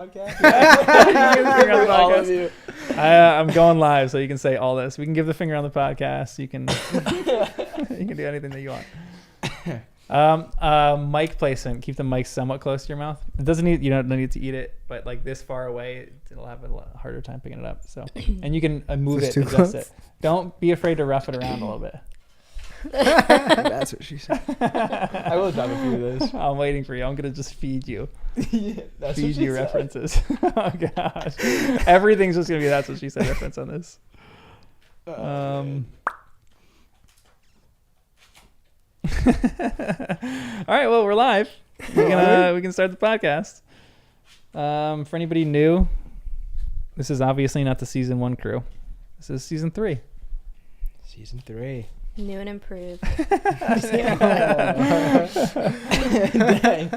podcast. All of you. I'm going live, so you can say all this. We can give the finger on the podcast. You can you can do anything that you want. Mic placement. Keep the mic somewhat close to your mouth. It doesn't need, you don't need to eat it, but like this far away, it'll have a harder time picking it up. So, and you can move it, adjust it. Don't be afraid to rough it around a little bit. That's what she said. I will drop a few of those. I'm waiting for you. I'm gonna just feed you. Yeah, that's Feed what she you said. references. Oh gosh, everything's just gonna be that's what she said reference on this. All right, well, we're live. We can start the podcast. For anybody new, this is obviously not the season 1 crew. This is season 3. Season 3. New and improved. Dang.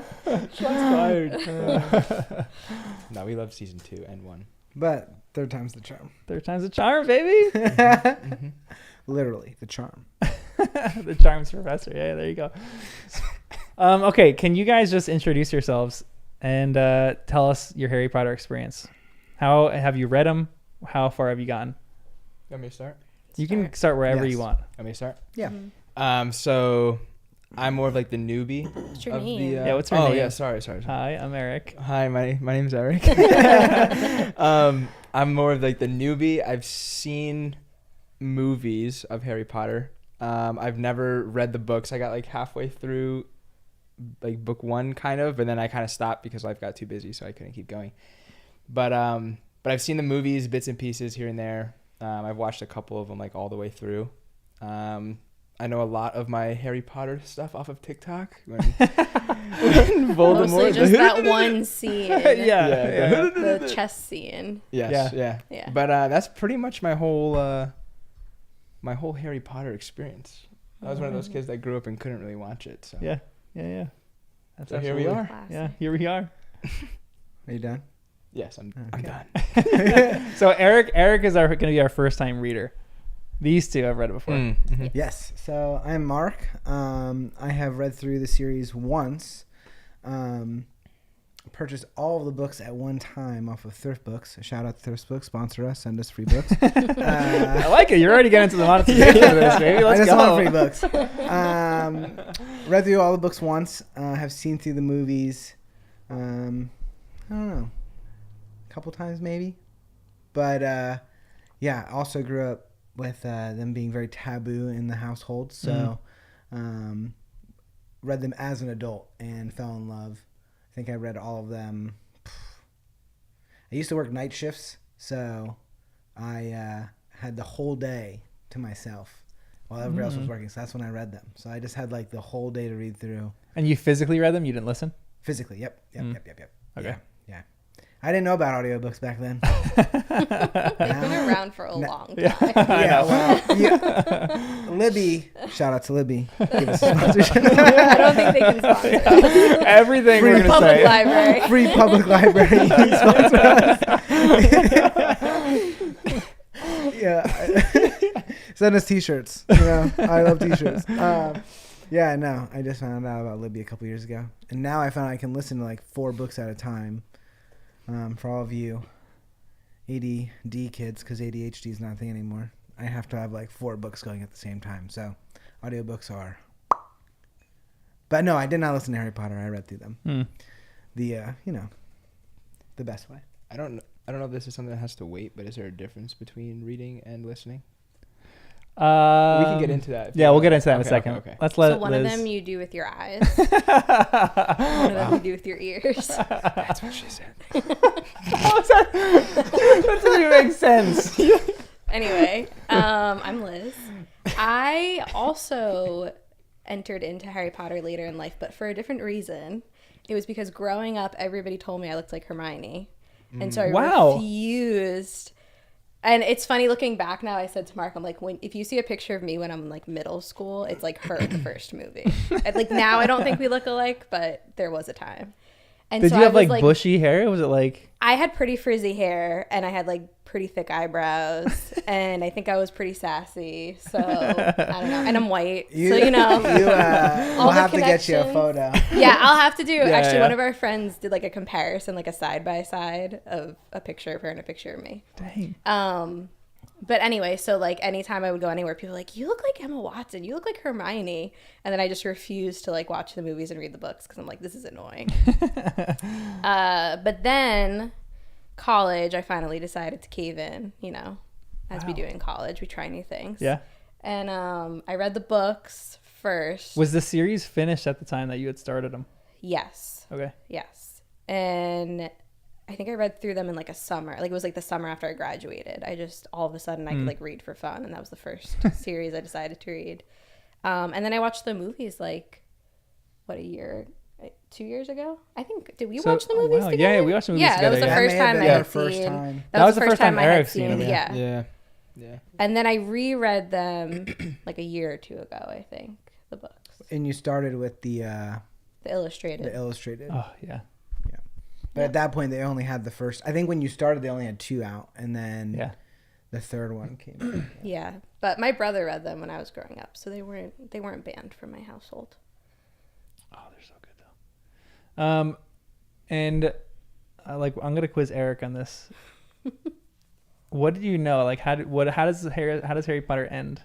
Shots fired. No, we love season 2 and 1. But third time's the charm. Third time's a charm, baby. Mm-hmm. Literally, the charm. The charms professor. Yeah, there you go. Okay, can you guys just introduce yourselves and tell us your Harry Potter experience? How have you read them? How far have you gotten? You want me to start? You can start wherever Yes. you want. Want me to start? Yeah. So I'm more of like the newbie. What's your of name? The, Yeah, what's her oh, name? yeah, sorry. Hi, I'm Eric. Hi, my name's Eric. I'm more of like the newbie. I've seen movies of Harry Potter. I've never read the books. I got like halfway through like book 1 kind of, but then I kind of stopped because life got too busy, so I couldn't keep going. But I've seen the movies, bits and pieces here and there. I've watched a couple of them like all the way through. I know a lot of my Harry Potter stuff off of TikTok. When Voldemort, Mostly just that one scene. Yeah. The chess scene. Yes, Yeah. Yeah. But that's pretty much my whole Harry Potter experience. I was one of those kids that grew up and couldn't really watch it. So Yeah. That's So here we absolutely- are. Classic. Yeah, here we are. Are you done? Yes, I'm Okay. done. So Eric is going to be our first time reader. These two I've read it before. Mhm. Yes. So I'm Mark. I have read through the series once. Purchased all of the books at one time off of Thrift Books. Shout out to Thrift Books. Sponsor us. Send us free books. I like it. You're already getting into the monetization of this, baby. Let's I just go. want free books. Read through all the books once. Have seen through the movies. I don't know. A couple times maybe. But yeah, also grew up with them being very taboo in the household. So read them as an adult and fell in love. I think I read all of them. I used to work night shifts, so I had the whole day to myself while everybody else was working. So that's when I read them. So I just had like the whole day to read through. And you physically read them? You didn't listen? Physically, yep. Okay. Yeah. I didn't know about audiobooks back then. They've been around for a long time. Yeah, well, yeah. Libby, shout out to Libby. Give us a sponsorship. I don't think they can sponsor us. Everything Free we're going to Public say. library. Free public library. Sponsor us. Yeah. Send us t-shirts. You know, I love t-shirts. Yeah, no, I just found out about Libby a couple years ago. And now I found I can listen to like 4 books at a time. For all of you ADD kids, because ADHD is not a thing anymore. I have to have like 4 books going at the same time. So audiobooks are. But no, I did not listen to Harry Potter. I read through them. The the best way. I don't know if this is something that has to wait, but is there a difference between reading and listening? We can get into that. Yeah, we'll get into that in a Okay, second. okay. Let's let So one Liz. of them you do with your eyes. One of them you do with your ears. That's what she said. That doesn't even make sense. Anyway, I'm Liz. I also entered into Harry Potter later in life, but for a different reason. It was because growing up, everybody told me I looked like Hermione. And so I Wow. refused. And it's funny looking back now, I said to Mark, I'm like, if you see a picture of me when I'm in like middle school, it's like her in the first movie. And, like now I don't think we look alike, but there was a time. And Did so you I have was, like bushy hair? Was it like... I had pretty frizzy hair and I had like pretty thick eyebrows, and I think I was pretty sassy. So I don't know, and I'm white, so you know. We'll have to get you a photo. Yeah, I'll have to do. Actually, yeah. one of our friends did like a comparison, like a side by side of a picture of her and a picture of me. Dang. But anyway, so like anytime I would go anywhere, people were like, you look like Emma Watson, you look like Hermione. And then I just refused to like watch the movies and read the books because I'm like, this is annoying. But then college, I finally decided to cave in, you know, as we do in college. We try new things. Yeah. And I read the books first. Was the series finished at the time that you had started them? Yes. Okay. Yes. And I think I read through them in like a summer. Like it was like the summer after I graduated. I just all of a sudden I could like read for fun, and that was the first series I decided to read. And then I watched the movies like what, 2 years ago? I think did we watch the movies together? Yeah, we watched the movies yeah, together. that was the yeah. first That may have time been I our had first seen. time. That was the first time I had seen seen. them, Yeah. Yeah. And then I reread them like a year or two ago. I think the books, And you started with the illustrated. illustrated. Oh yeah. But at that point, they only had the first. I think when you started, they only had 2 out, and then Yeah. the third one came out. Yeah, but my brother read them when I was growing up, so they weren't banned from my household. Oh, they're so good though. And like I'm gonna quiz Eric on this. What did you know? Like how does Harry Potter end?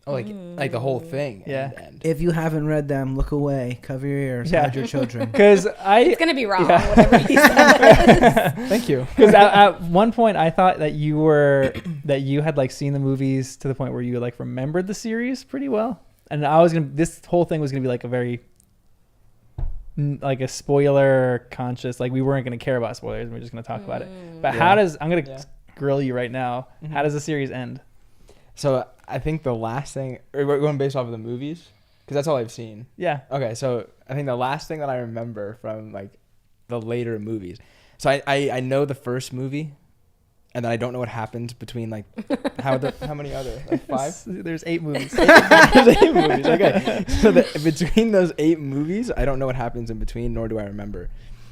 Oh, like the whole thing. Yeah. And If you haven't read them, look away. Cover your ears. Yeah. Hide your children. Because It's gonna be wrong, whatever he says. Thank you. Because at one point I thought that you had like seen the movies to the point where you like remembered the series pretty well, and this whole thing was gonna be like a very like a spoiler conscious, like we weren't gonna care about spoilers, we're just gonna talk about it. But I'm gonna grill you right now. How does the series end? So I think the last thing, or we're going based off of the movies, because that's all I've seen. Yeah. Okay, so I think the last thing that I remember from like the later movies, so I know the first movie, and then I don't know what happens between like how many other, like 5? There's 8 movies. There's 8 movies. Okay, so between those 8 movies, I don't know what happens in between, nor do I remember.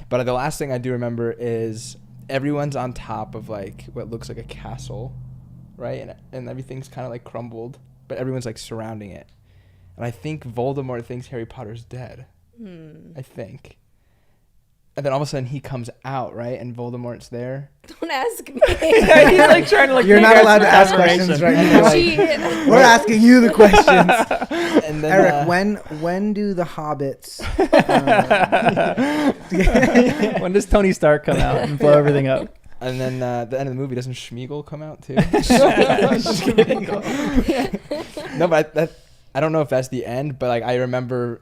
But the last thing I do remember is everyone's on top of like what looks like a castle, right? And everything's kind of like crumbled, but everyone's like surrounding it. And I think Voldemort thinks Harry Potter's dead. I think. And then all of a sudden he comes out, right? And Voldemort's there. Don't ask me. He's like trying to like. You're not figure out allowed to some ask information. questions right now. Cheat. We're asking you the questions. And then Eric, when do the hobbits? When does Tony Stark come out and blow everything up? And then the end of the movie, doesn't Schmeagol come out too? Just kidding. No, but I don't know if that's the end, but like I remember,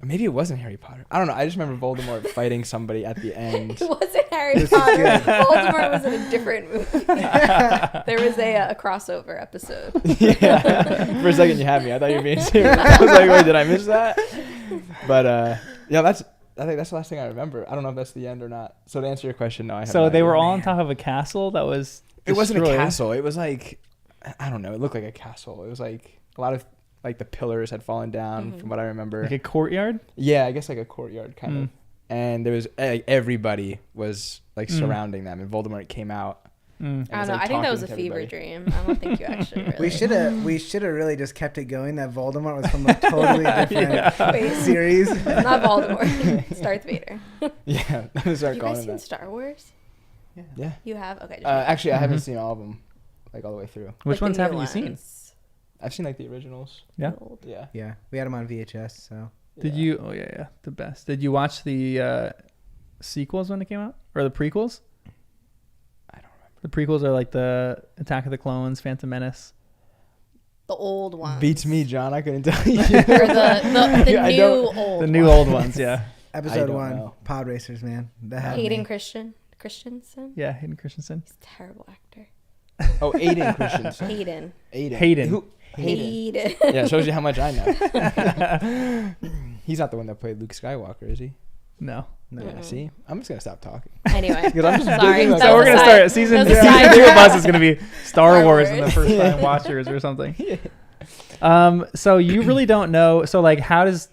maybe it wasn't Harry Potter. I don't know. I just remember Voldemort fighting somebody at the end. It wasn't Harry This is Potter. good. Voldemort was in a different movie. There was a crossover episode. Yeah. For a second you had me. I thought you were being serious. I was like, wait, did I miss that? But yeah, I think that's the last thing I remember. I don't know if that's the end or not. So to answer your question, no, I have So no they idea. were all on top of a castle that was. It wasn't a destroyed. castle. It was like, I don't know. It looked like a castle. It was like a lot of like the pillars had fallen down from what I remember. Like a courtyard. Yeah, I guess like a courtyard kind of. And there was like everybody was like surrounding them, and Voldemort came out. Mm. I don't was, know. like, I think that talking was a to fever everybody. dream. I don't think you actually really. We should have really just kept it going. That Voldemort was from a totally different Wait, series. not Voldemort. It's Darth Vader. Yeah, I'm gonna start You calling guys it seen that. Star Wars? Yeah. You have? Okay. Just Actually, I haven't seen all of them, like all the way through. Which the ones new haven't you seen? ones. I've seen like the originals. Yeah. Old. Yeah. Yeah, we had them on VHS. So Did Yeah. you? Oh yeah, the best. Did you watch the sequels when it came out, or the prequels? I don't remember. The prequels are like the Attack of the Clones, Phantom Menace. The old ones. Beats me, John. I couldn't tell you. Or the I new don't- old. The new old ones, yeah. episode don't 1, know. Pod Racers, man. That had Hayden me. Christensen. Yeah, Hayden Christensen. He's a terrible actor. Oh, Aiden Christensen. Hayden. Hayden. Who? Hayden. Yeah, it shows you how much I know. He's not the one that played Luke Skywalker, is he? No. No. Yeah, see? I'm just going to stop talking. Anyway, Because I'm just sorry. digging that So was we're a gonna side- start season that was a side 2 of track. us is gonna be Star Star Wars and the Wars. first time watchers or something. So you really don't know. So like, how does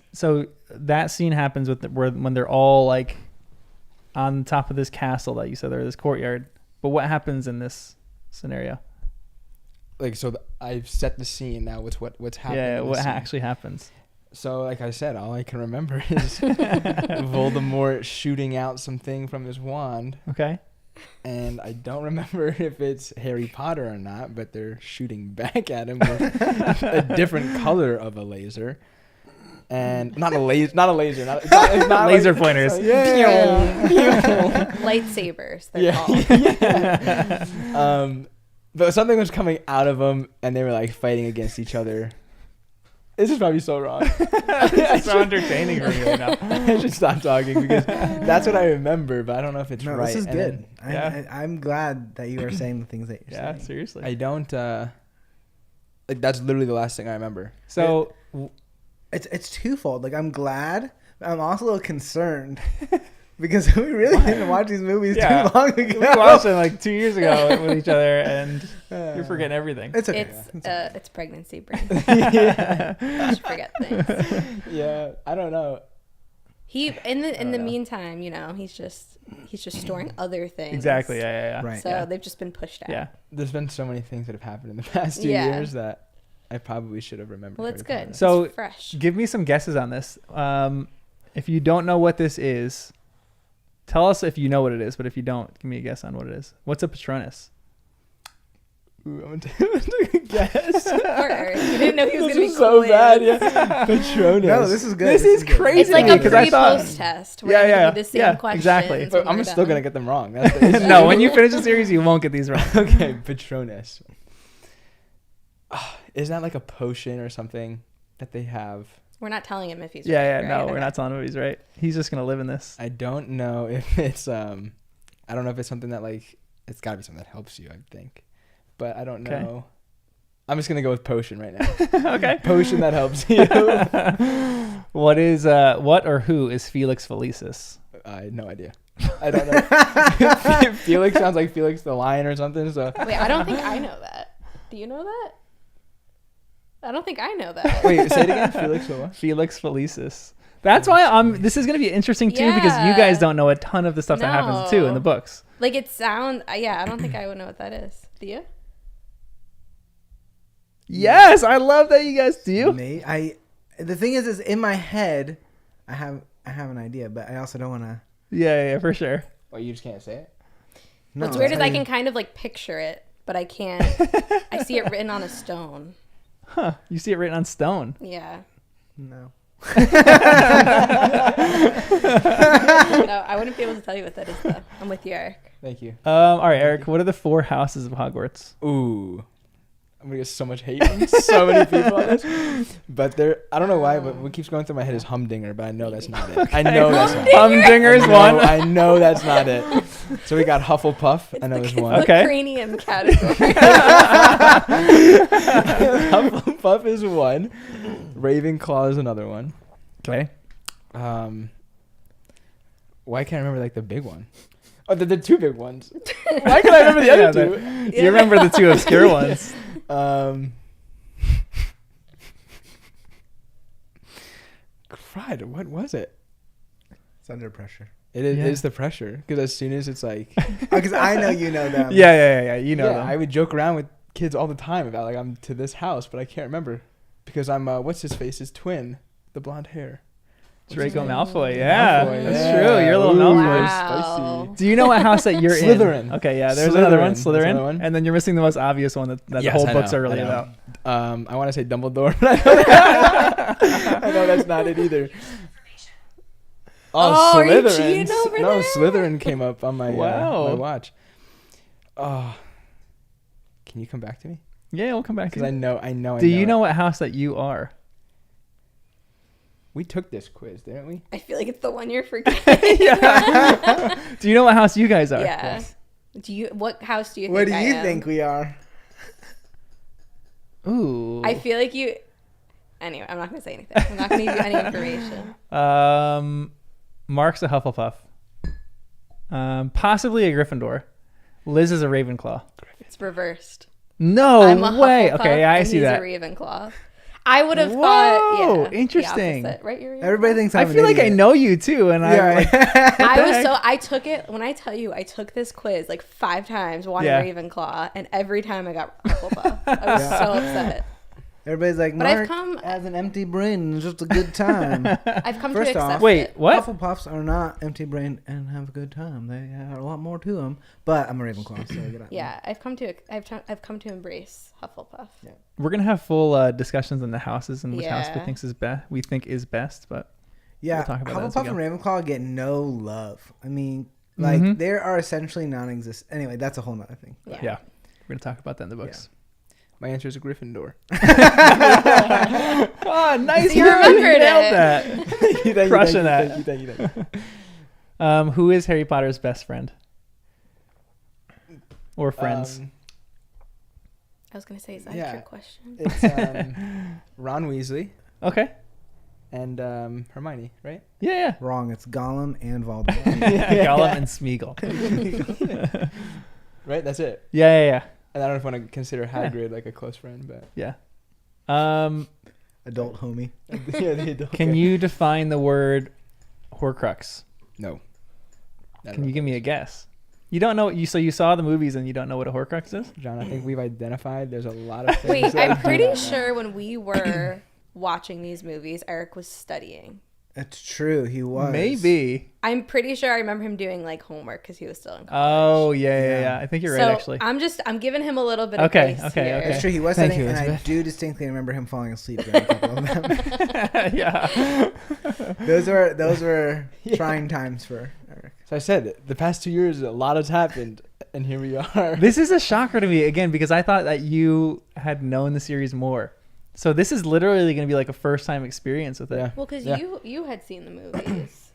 that scene happens when they're all like on top of this castle that you said, or this courtyard? But what happens in this scenario? Like, so I've set the scene now with what's happening. Yeah, in the what scene. actually happens? So, like I said, all I can remember is Voldemort shooting out something from his wand, Okay. and I don't remember if it's Harry Potter or not, but they're shooting back at him with a different color of a laser. And not a laser, it's not Laser like, pointers. Lightsabers. They're Yeah. called. But something was coming out of them, and they were like fighting against each other. This is probably so wrong. It's so entertaining for me right now. I should stop talking because that's what I remember, but I don't know if it's No, right. this is And good. then- I'm glad that you are saying the things that you're Yeah, saying. seriously. I don't. Like, that's literally the last thing I remember. So It's twofold. Like, I'm glad, but I'm also a little concerned because we really didn't watch these movies Yeah. too long ago. we watched them like 2 years ago with each other, and you're forgetting everything. It's okay. It's pregnancy brain. You forget things. Yeah, I don't know. He in the know. meantime, he's just storing other things. Exactly. Yeah. Right. So Yeah. they've just been pushed out. Yeah. There's been so many things that have happened in the past 2 Yeah. years that I probably should have remembered. Well, it's Harry good. Potter. So- It's fresh. Give me some guesses on this. If you don't know what this is, tell us if you know what it is. But if you don't, give me a guess on what it is. What's a Patronus? Ooh, I'm gonna take a guess. Poor Eric. You didn't know he was This gonna be is so quizzed. bad. Yeah, Patronus. No, this is good. This is good. crazy. It's like Yeah, a 'cause I thought- pre-post test. Where Yeah, you yeah, do the same yeah, questions exactly. when But I'm we're still done. gonna get them wrong. That's the issue. No, when you finish the series, you won't get these wrong. Okay, Patronus. Isn't that like a potion or something that they have? We're not telling him if he's Yeah, right, yeah. No, right? we're not telling him he's right. He's just gonna live in this. I don't know if it's I don't know if it's something that, like, it's got to be something that helps you, I think. But I don't Okay. know. I'm just going to go with potion right now. Okay. Potion that helps you. What or who is Felix Felicis? I had no idea. I don't know. Felix sounds like Felix the Lion or something. So Wait, I don't think I know that. Do you know that? I don't think I know that. wait, say it again. Felix the what? Felix Felicis. That's why this is gonna be interesting too, because you Yeah. guys don't know a ton of the stuff that happens too in the No. books. Like it sounds. Yeah, I don't think I would know what that is. Do you? Yes, I love that you guys do. The thing is in my head, I have an idea, but I also don't want to. Yeah, for sure. Well, you just can't say it. No, What's weird is I mean- can kind of like picture it, but I can't. I see it written on a stone. Huh? You see it written on stone. Yeah. No. No, I wouldn't be able to tell you what that is though. I'm with you, Eric. Thank you. All right, Eric. What are the 4 houses of Hogwarts? Ooh. I'm going to get so much hate from so many people on this. But I don't know why, but what keeps going through my head is Humdinger, but I know that's not it. I know that's not it. Humdinger's one. I know that's not it. So we got Hufflepuff. I know there's one. Okay. The cranium category. Hufflepuff is one. Ravenclaw is another one. Okay. Why can't I remember like the big one? Oh, the 2 big ones. Why can't I remember the other 2? You remember the 2 obscure ones. Crud, what was it? It's under pressure. It is, Yeah. it is the pressure. Because as soon as it's like... Because I know you know them. Yeah. You know yeah, them. I would joke around with kids all the time about like I'm to this house, but I can't remember. Because I'm, what's his face? His twin. The blonde hair. Draco Malfoy. Yeah, Malfoy, that's yeah. true. You're a little Ooh, Malfoy. Wow. Spicy. Do you know what house that you're in? Slytherin. Okay, yeah. There's another one, Slytherin. That's another Slytherin, one. and then you're missing the most obvious one that the Yes, whole I books know, are really I know. about. I want to say Dumbledore, but I know that's not it either. Oh, are you Slytherin. cheating over No, there? Slytherin came up on my Wow. my watch. Oh, can you come back to me? Yeah, we'll come back to Because it. I know. Do you know what house that you are? We took this quiz, didn't we? I feel like it's the one you're forgetting. Yeah. Do you know what house you guys are? Yeah. What house do you think What do I you am? think we are? Ooh. I feel like you. Anyway, I'm not gonna say anything. I'm not gonna give you any information. Mark's a Hufflepuff. Possibly a Gryffindor. Liz is a Ravenclaw. It's reversed. No I'm a way. Hufflepuff Okay, I and see he's that. a Ravenclaw. I would have Whoa, thought, yeah, interesting. the opposite, right? Everybody thinks I I'm feel an like I idiot. know you too, and Yeah. I'm like, I took it, when I tell you, I took this quiz like 5 times wanting Yeah. Ravenclaw, and every time I got Hufflepuff. I was Yeah. so upset. Everybody's like, But I've Mark come- has an empty brain. It's just a good time. I've come First to accept off- wait, it. what? Hufflepuffs are not empty brain and have a good time. They have a lot more to them. But I'm a Ravenclaw, so get out. Yeah, I've come to embrace Hufflepuff. Yeah. We're gonna have full discussions in the houses and which house Yeah. we think is best, but Yeah, We'll talk about that as we Hufflepuff and Ravenclaw get no love. I mean, like Mhm. they are essentially non-existent. Anyway, that's a whole nother thing. Yeah. yeah, we're gonna talk about that in the books. My answer is a Gryffindor. Oh, nice! You remembered nailed it. that. Thank you, Crushing that. Thank you. Who is Harry Potter's best friend or friends? I was gonna say, is that Yeah. a trick question? It's Ron Weasley Okay. and Hermione, right? Yeah, Wrong. It's Gollum and Voldemort. yeah. Gollum and Smeagol. Right, that's it. Yeah. And I don't know if I want to consider Hagrid like a close friend, but Adult homie. yeah, the adult Can guy. you define the word Horcrux? No. Can you give me a guess? You don't know. So you saw the movies and you don't know what a Horcrux is? John? I think we've identified. There's a lot of things. Wait, that I'm do pretty not- sure when we were watching these movies, Eric was studying. It's true. He was. Maybe. I'm pretty sure I remember him doing like homework because he was still in college. Oh yeah. Yeah. I think you're so right. Actually. I'm giving him a little bit of Okay, grace okay, here. okay. It's true. He was Thank studying, you, and I Elizabeth. do distinctly remember him falling asleep during a couple of them. Yeah. Those were trying times for Eric. So I said the past 2 years, a lot has happened, and here we are. This is a shocker to me again because I thought that you had known the series more. So this is literally going to be like a first time experience with it. Yeah. Well, because Yeah. you had seen the movies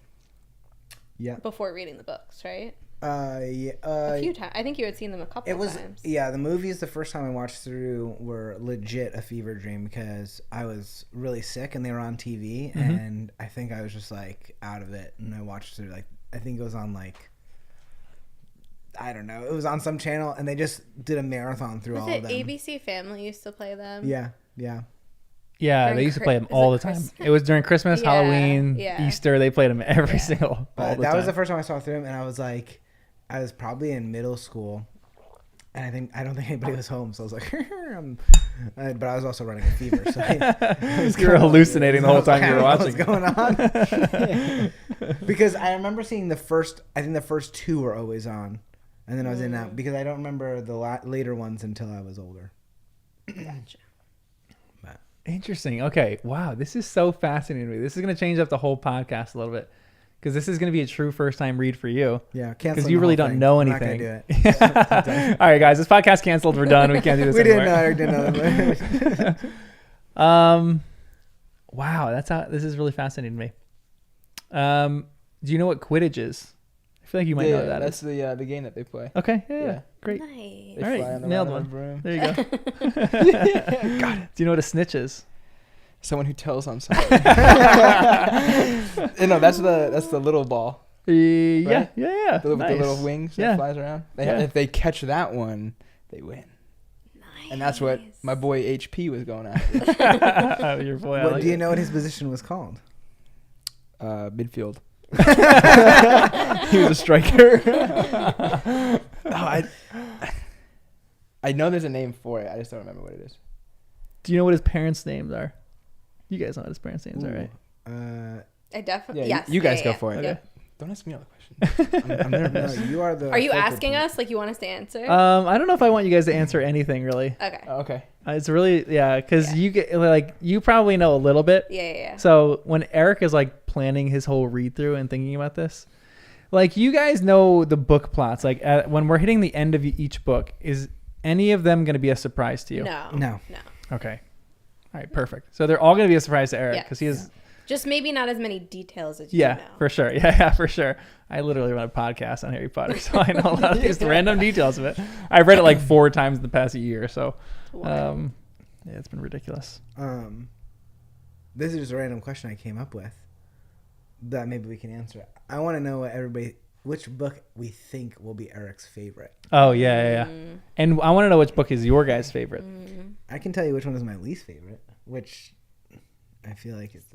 Yeah. before reading the books, right? Yeah. A few times. I think you had seen them a couple It was times. the movies the first time I watched through were legit a fever dream because I was really sick and they were on TV and I think I was just like out of it and I watched through like I think it was on like I don't know, it was on some channel and they just did a marathon through Was all it of them. ABC Family used to play them? Yeah. Yeah, During they used to play them is all it the time. Christmas? It was during Christmas, Yeah, Halloween, yeah. Easter. They played them every Yeah. single all But the that time. was the first time I saw through them and I was like I was probably in middle school and I don't think anybody was home so I was like but I was also running a fever so You were hallucinating the whole time you were watching. What's going on? Because I remember seeing the first 2 were always on, and then I was in that because I don't remember the later ones until I was older. Gotcha. Interesting. Okay. Wow. This is so fascinating to me. This is going to change up the whole podcast a little bit because this is going to be a true first time read for you. Yeah, Because you really don't know anything. I'm not gonna do it. All right, guys. This podcast canceled. We're done. We can't do this We didn't anymore. know. Eric didn't know. Wow. This is really fascinating to me. Do you know what Quidditch is? I feel like you might know what that that's is. the game that they play. Okay. Yeah. Yeah. Great. Nice. They All right, fly on the nailed round one. of a broom. There you go. Got it. Do you know what a snitch is? Someone who tells on someone. No, that's the little ball. Yeah. Right? Yeah. The, with Nice. the little wings Yeah. that flies around. Yeah. If they catch that one, they win. Nice. And that's what my boy HP was going after. Your boy. I What like do you it. know what his position was called? Midfield. He was a striker. I know there's a name for it. I just don't remember what it is. Do you know what his parents' names are? You guys know what his parents' names are, right? I definitely. Yeah, Yes. you guys yeah, go yeah, for it. yeah. Okay. Don't ask me all the questions. I'm No, nervous. you are the. Are you focal asking point. us like you want us to answer? I don't know if I want you guys to answer anything really. okay. Oh, okay. It's really because Yeah. you get like you probably know a little bit. Yeah. So when Eric is like planning his whole read through and thinking about this, like you guys know the book plots. Like when we're hitting the end of each book, is any of them going to be a surprise to you? No. No. Okay. All right. Perfect. So they're all going to be a surprise to Eric Yes. because he is. Just maybe not as many details as you Yeah, know. for sure. Yeah, for sure. I literally run a podcast on Harry Potter, so I know a lot of these random details of it. I've read it like 4 times in the past year, so Wow. yeah, it's been ridiculous. This is just a random question I came up with that maybe we can answer. I want to know which book we think will be Eric's favorite. Oh yeah. And I want to know which book is your guys' favorite. I can tell you which one is my least favorite, which I feel like it's.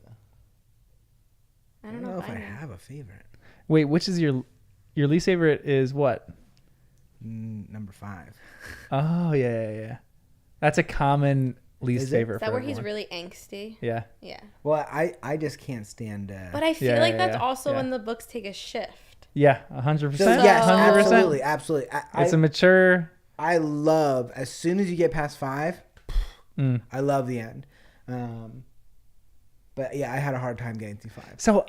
I don't know if I know. have a favorite. Wait, which is your least favorite? Is what? Number 5. Oh yeah. That's a common least Is it? favorite. Is that for where he's everyone. really angsty? Yeah. Yeah. Well, I just can't stand. But I feel Yeah, like yeah, that's yeah, also yeah. when the books take a shift. Yeah, 100%. So, yes, 100%. absolutely. It's a mature. I love as soon as you get past 5. I love the end. But yeah, I had a hard time getting through 5. So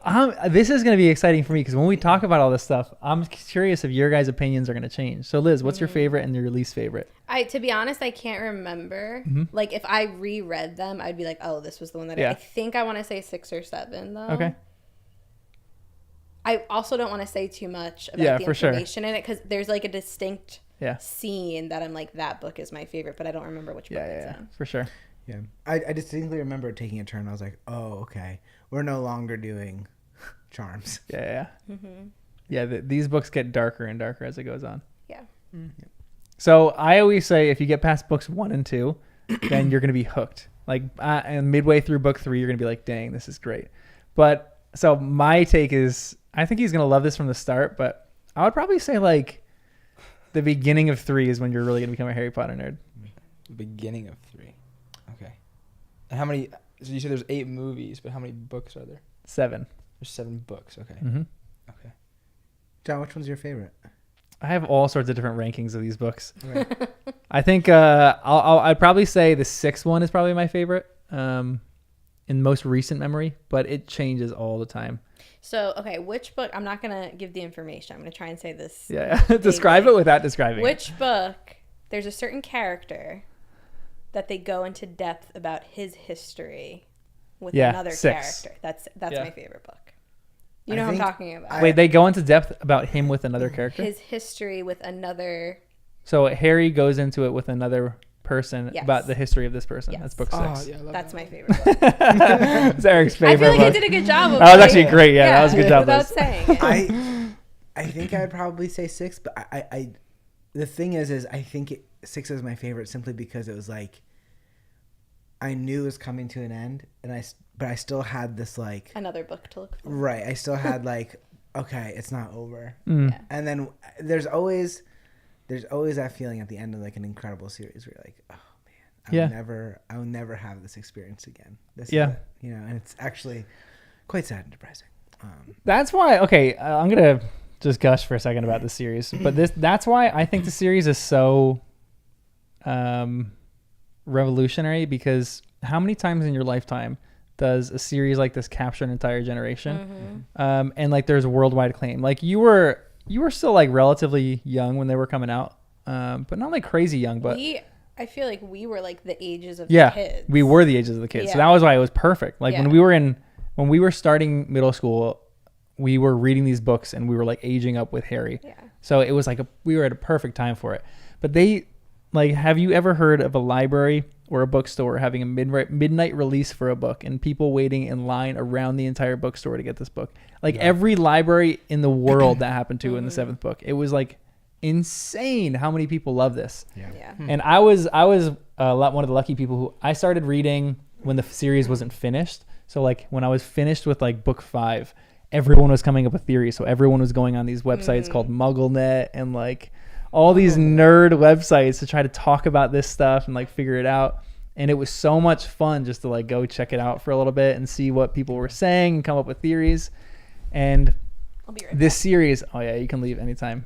this is going to be exciting for me because when we talk about all this stuff, I'm curious if your guys' opinions are going to change. So Liz, what's your favorite and your least favorite? To be honest, I can't remember. Like if I reread them, I'd be like, oh, this was the one that Yeah. I think I want to say 6 or 7 though. Okay. I also don't want to say too much about Yeah, the for sure. information in it because there's like a distinct Yeah. scene that I'm like, that book is my favorite, but I don't remember which book it's in. For sure. Yeah, I distinctly remember taking a turn. I was like, oh, okay, we're no longer doing charms. Yeah. Yeah, these books get darker and darker as it goes on. Yeah. So I always say if you get past books 1 and 2, then you're going to be hooked. Like and midway through book 3, you're going to be like, dang, this is great. But so my take is I think he's going to love this from the start, but I would probably say like the beginning of 3 is when you're really going to become a Harry Potter nerd. The beginning of 3. Okay. And how many? So you said there's 8 movies, but how many books are there? 7. There's 7 books. Okay. Mm-hmm. Okay. John, which one's your favorite? I have all sorts of different rankings of these books. Right. I think I'd probably say the 6th one is probably my favorite in most recent memory, but it changes all the time. So, okay, which book? I'm not going to give the information. I'm going to try and say this. Yeah. Describe it without describing it. Which book, there's a certain character that they go into depth about his history with another 6. character. That's Yeah. my favorite book. You know what I'm talking about. Wait, they go into depth about him with another character? His history with another. So Harry goes into it with another person Yes. about the history of this person. Yes. That's book 6. Oh, yeah, I love That's that. my favorite book. It's Eric's I favorite feel like I book. did a good job of That was like- actually great. Yeah, that was a good job, without Liz. saying it. I think I'd probably say 6, but I the thing is I think 6 is my favorite simply because it was like I knew it was coming to an end, but I still had this like Another book to look for. right. I still had like okay, it's not over, Mm. Yeah. and then there's always that feeling at the end of like an incredible series where you're like, oh man, I will never have this experience again. This is it, and it's actually quite sad and depressing. That's why, okay, I'm going to just gush for a second about the series, but that's why I think the series is so revolutionary, because how many times in your lifetime does a series like this capture an entire generation? And like there's worldwide acclaim. Like you were still like relatively young when they were coming out, but not like crazy young, but I feel like we were like the ages of yeah, the kids. we were the ages of the kids. So Yeah. that was why it was perfect. Like Yeah. when we were starting middle school, we were reading these books and we were like aging up with Harry. Yeah. So it was like we were at a perfect time for it. But have you ever heard of a library or a bookstore having a midnight release for a book and people waiting in line around the entire bookstore to get this book? Like every library in the world that happened to in the 7th book. It was like insane how many people love this. Yeah. And I was one of the lucky people who I started reading when the series wasn't finished. So like when I was finished with like book 5, everyone was coming up with theories. So everyone was going on these websites called MuggleNet and like all these nerd websites to try to talk about this stuff and like figure it out. And it was so much fun just to like go check it out for a little bit and see what people were saying and come up with theories. And I'll be right this series, oh yeah, you can leave anytime.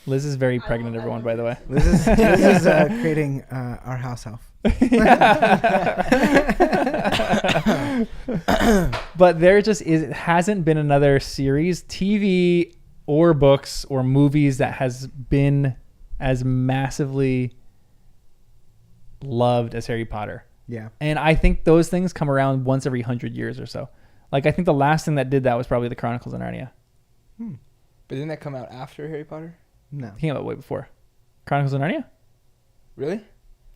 Liz is very pregnant, everyone, by the way. This is creating our house elf. But there just it hasn't been another series, TV or books or movies that has been as massively loved as Harry Potter. Yeah. And I think those things come around once every 100 years or so. Like I think the last thing that did that was probably the Chronicles of Narnia. But didn't that come out after Harry Potter? No. It came out way before. Chronicles of Narnia? Really?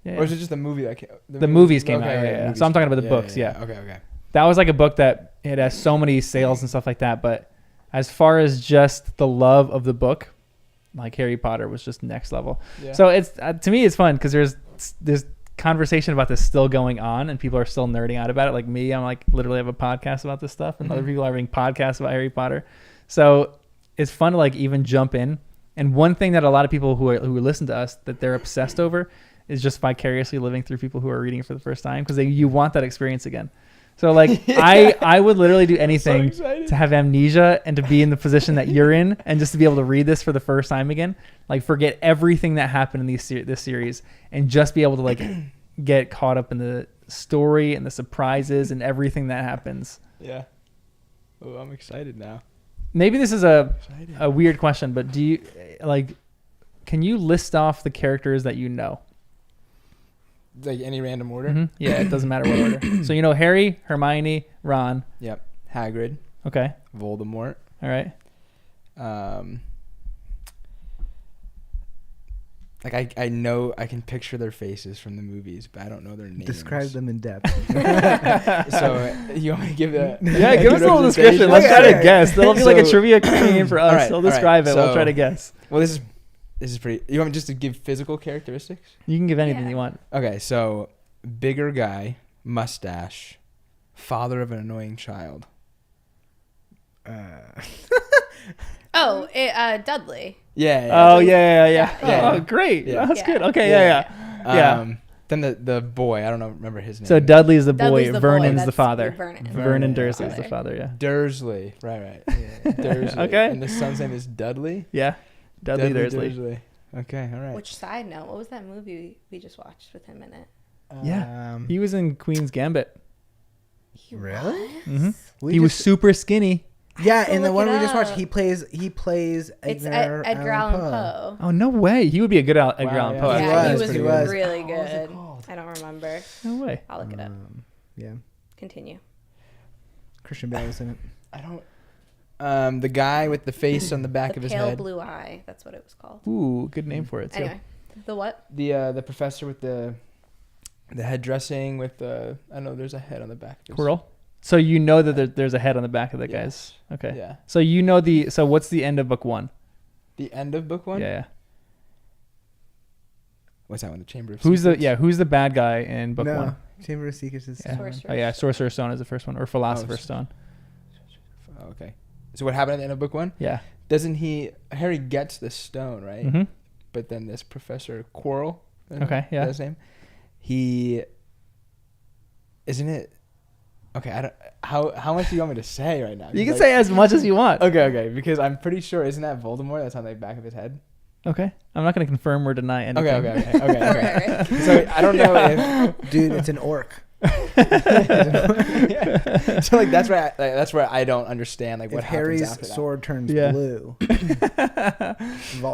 Yeah. Or is it just the movie that came? The movies came out, okay, yeah. movies So I'm talking came about the out. books, yeah. Okay. That was like a book that it has so many sales and stuff like that. But as far as just the love of the book, like Harry Potter was just next level. Yeah. So it's to me it's fun because there's conversation about this still going on, and people are still nerding out about it. Like me, I'm like literally have a podcast about this stuff, and other people are having podcasts about Harry Potter. So it's fun to like even jump in. And one thing that a lot of people who listen to us that they're obsessed over is just vicariously living through people who are reading it for the first time, because you want that experience again. So like I would literally do anything to have amnesia and to be in the position that you're in, and just to be able to read this for the first time again, like forget everything that happened in this series, and just be able to like get caught up in the story and the surprises and everything that happens. Yeah. Oh, I'm excited now. Maybe this is a weird question, but do you can you list off the characters that you know? Like any random order? Mm-hmm. Yeah, it doesn't matter what order. So you know Harry, Hermione, Ron. Yep. Hagrid. Okay. Voldemort. All right. Like I know, I can picture their faces from the movies, but I don't know their names. Describe them in depth. So you want me to give a Yeah, give us a little description. Let's try to guess. That'll be like a trivia game for us. All right, They'll describe it. We'll so- try to guess. Well, this is pretty. You want me just to give physical characteristics? You can give anything Yeah. you want. Okay, so bigger guy, mustache, father of an annoying child. Dudley. Yeah. Oh yeah. Yeah. Oh great. Yeah. That's Yeah. good. Okay. Yeah. Then the boy, I don't remember his name. So Dudley is the boy. Dudley's the boy, Vernon's the that's father. Vernon. Vernon Vernon, Dursley is father. the father. Yeah. Dursley. Right. Yeah. Dursley. Okay. And the son's name is Dudley. Yeah. Dudley Dursley. Okay. All right. Which side note? What was that movie we just watched with him in it? Yeah. He was in Queen's Gambit. Really? Mm-hmm. He was super skinny. Yeah, to in the look one it we just watched, up. he plays It's Edgar Allan Poe. Oh no way. He would be a good Edgar Wow, Allan yeah. Poe. He Yeah, actually. he was He was. really Oh, what was it good. called? I don't remember. No way. I'll look it up. Yeah, Continue. Christian Bale was in it. I don't. The guy with the face on the back The of his Pale head. Blue Eye. That's what it was called. Ooh, good name for it too. Anyway, the what? The professor with the head dressing with the, I don't know, there's a head on the back of his Quirrell. So you know that there's a head on the back of the Yes. guys. Okay. Yeah. So you know so what's the end of book 1? The end of book 1? Yeah. What's that one? The Chamber of Who's Secrets? who's the bad guy in book 1? No, Chamber of Secrets is. Yeah. Sorcerer's Oh yeah, Sorcerer's Stone is the first one, or Philosopher's Oh, Stone. Oh, okay. So what happened at the end of book 1? Yeah. Doesn't Harry gets the stone, right? Mm-hmm. But then this Professor Quirrell. Okay, yeah. That's his name. Isn't it? Okay, I don't. How much do you want me to say right now? You can say as much as you want. Okay, because I'm pretty sure, isn't that Voldemort that's on the back of his head? Okay. I'm not going to confirm or deny anything. Okay. Right. So I don't know if. Dude, it's an orc. Yeah. So like that's where I don't understand like what If happens Harry's after that. sword turns Yeah. blue.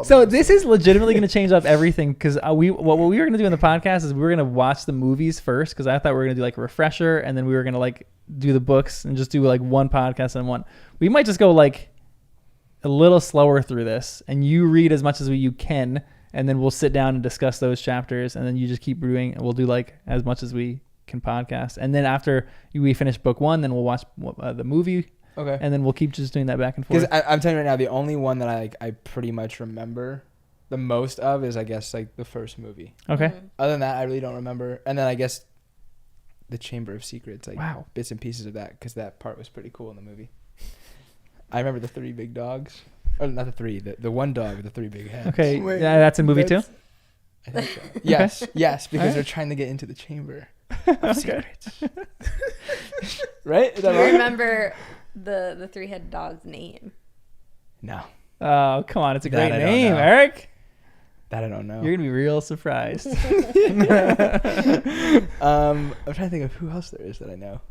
So this is legitimately going to change up everything, because what we were going to do in the podcast is we were going to watch the movies first, because I thought we were going to do like a refresher, and then we were going to like do the books and just do like one podcast and one. We might just go like a little slower through this, and you read as much as you can, and then we'll sit down and discuss those chapters, and then you just keep reading, and we'll do like as much as we can podcast, and then after we finish book 1, then we'll watch the movie. Okay. And then we'll keep just doing that back and forth. Because I'm telling you right now, the only one that I pretty much remember the most of is, I guess, like the first movie. Okay. Mhm. Other than that, I really don't remember. And then I guess the Chamber of Secrets, like Wow. bits and pieces of that, because that part was pretty cool in the movie. I remember the 3 big dogs, or not the 3, the one dog with the 3 big heads. Okay. Wait, yeah, that's a movie too. I think so. Yes, yes, because Alright. they're trying to get into the Chamber of Okay. Secrets. Right? Is that Do you right? remember the 3-headed dog's name? No, Oh, come on. It's a That great I don't name, know. Eric. that I don't know. You're going to be real surprised. I'm trying to think of who else there is that I know.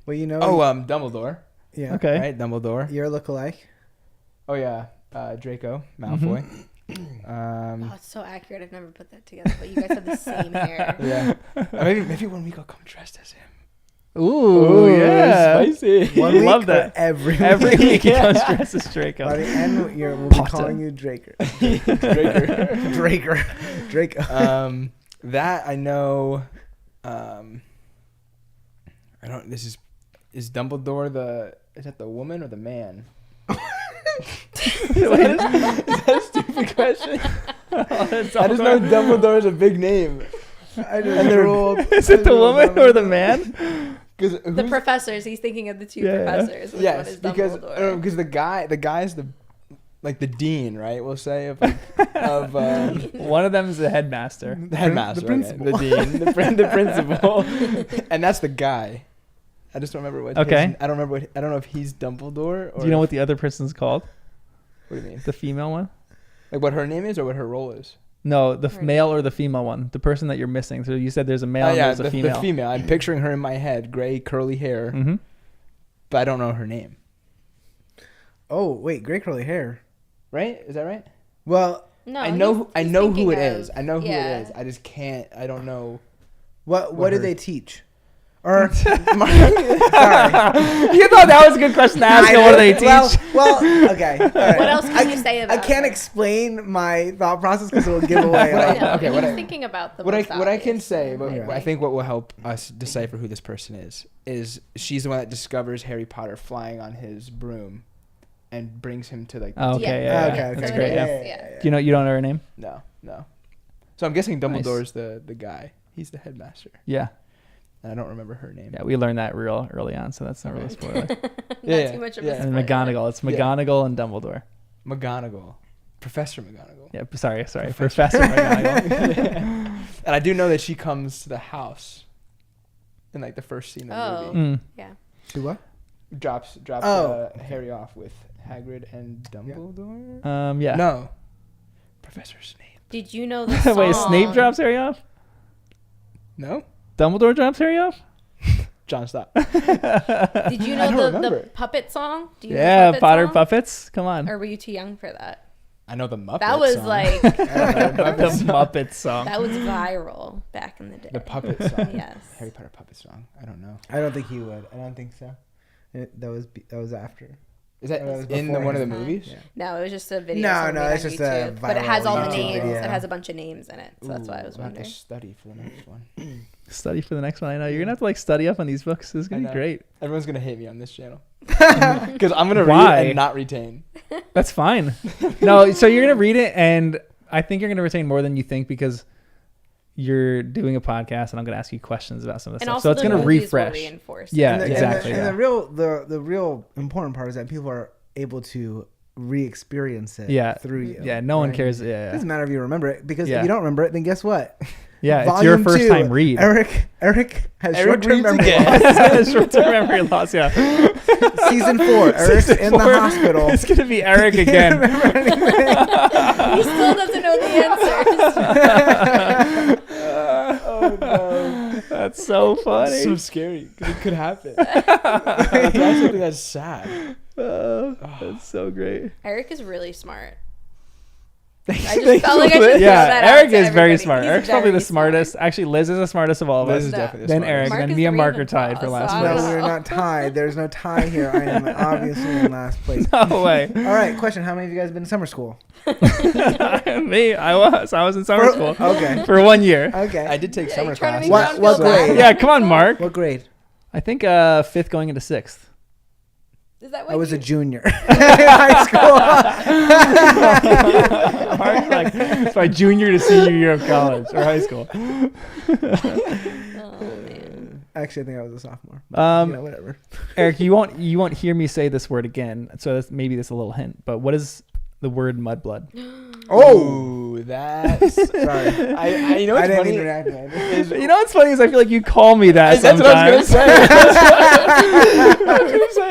Well, you know. Oh, Dumbledore. yeah. Okay. Right, Dumbledore. You're a lookalike. Oh yeah, Draco Malfoy. Oh, it's so accurate. I've never put that together, but you guys have the same hair. Yeah. Maybe one week I'll come dressed as him. Ooh, yeah. Spicy. One week Love or that. every Every week. week he Yeah. comes dressed as By Draco. the end, we'll be Potter. calling you Draker. Draker. Draco. That I know. I don't. Is Dumbledore is that the woman or the man? Is that a stupid question? It's I just know Dumbledore is a big name. I just And they're- drooled. Is it the woman or the man? The professors. He's thinking of the two Yeah. professors. Which one Yes, is because Dumbledore? the guy's the dean, right? We'll say of One of them is the headmaster. the headmaster, the okay, principal. the dean, the principal, and that's the guy. I just don't remember what. Okay. I don't remember what. I don't know if he's Dumbledore or. Do you know what the other person's called? What do you mean? The female one? Like what her name is or what her role is? No, the Her male or the female one. The person that you're missing. So you said there's a male and there's a female. the female. I'm picturing her in my head, gray curly hair, Mm-hmm. but I don't know her name. Oh wait, gray curly hair. Right? Is that right? Well, No, I know. he's I know who it thinking is. of- I know who yeah. it is. I just can't. I don't know. what do her- they teach? Or You sorry. thought that was a good question to ask. What do they teach? Well, okay. all right. What else can you say I about can't her? explain my thought process because it will give away. What I- I know, okay, and what he's I- thinking about the What most I can obvious say, one, but Yeah. I think what will help us decipher who this person is she's the one that discovers Harry Potter flying on his broom, and brings him to like. Oh, okay, Yeah. yeah, Okay, yeah. okay, That's okay. great. Yeah. Yeah. Do you don't know her name? No. So I'm guessing Nice. Dumbledore's the guy. He's the headmaster, Yeah, and I don't remember her name. yeah. We learned that real early on, so that's not really a spoiler. Not Yeah, too much of yeah. a And spoiler. McGonagall. It's McGonagall and Dumbledore. McGonagall, Professor McGonagall. Yeah, sorry, Professor McGonagall. And I do know that she comes to the house in like the first scene of the Oh. movie. Mm. Yeah. She what? Drops Oh. Harry off with Hagrid and Dumbledore. Yeah. No, Professor Snape. Did you know the song? Wait, Snape drops Harry off? No, Dumbledore drops Harry off? John, stop. Did you I know don't the remember. puppet song? Do you know Yeah, the Potter song? Puppets. Come on. Or were you too young for that? I know the Muppet. That was song. like the Muppet song. that was viral back in the day. the puppet song. Yes. Harry Potter puppet song. I don't know. I don't think he would. I don't think so. That was after. Is that That was in before one of the his time. movies? Yeah. No, it was just a video. No, somebody no, made it's on just a YouTube. But it viral has all the YouTube names. video. It has a bunch of names in it. So that's why I was We'll have wondering. to study for the next one. Study for the next one. I know. You're going to have to study up on these books. This is going I to be know. great. Everyone's gonna hate me on this channel because I'm gonna Why? read and not retain. That's fine. No, so you're going to read it, and I think you're going to retain more than you think because you're doing a podcast, and I'm going to ask you questions about some of the And stuff. also So it's the going to movies will refresh. reinforce it. Yeah, And the, exactly. And, the, yeah. and the real important part is that people are able to re-experience it Yeah. through you. Yeah, no one right? cares. It Yeah, doesn't matter if you remember it because Yeah. if you don't remember it, then guess what? yeah. It's your Volume first 2, time read. Eric has Eric short-term reads memory again. loss. Short-term memory loss. Yeah. Season 4, Eric's in the hospital. It's going to be Eric again. He still doesn't know the answers. Oh no, That's so funny. that's so scary because it could happen. That's something that's sad. That's so great. Eric is really smart. I Thanks just felt like I should throw Yeah, that Eric out to is very everybody. smart. He's Eric's probably the very smart. smartest. Actually, Liz is the smartest of all of Liz us. is No. definitely the Then smartest. Eric, Mark then is me and the Mark real are tied for boss, last so I No, don't place. know. we're not tied. There's no tie here. I am obviously in last place. No way. All right, question. How many of you guys been to summer school? Me, I was in summer school Okay. for 1 year. Okay. I did take Yeah, summer you're trying to classes. make What John feel grade? bad. Yeah, come on, Mark. What grade? I think 5th going into 6th. Is that what I was you, a junior in high school. Mark's like, it's my junior to senior year of college or high school. Oh man. Actually, I think I was a sophomore. Whatever. Eric, you won't hear me say this word again. So maybe that's a little hint. But what is the word mudblood? Oh, that's. Sorry. I you know I what's didn't funny? mean to react like that. Is- You know what's funny is I feel like you call me that That's what I was sometimes. gonna say. I was gonna say.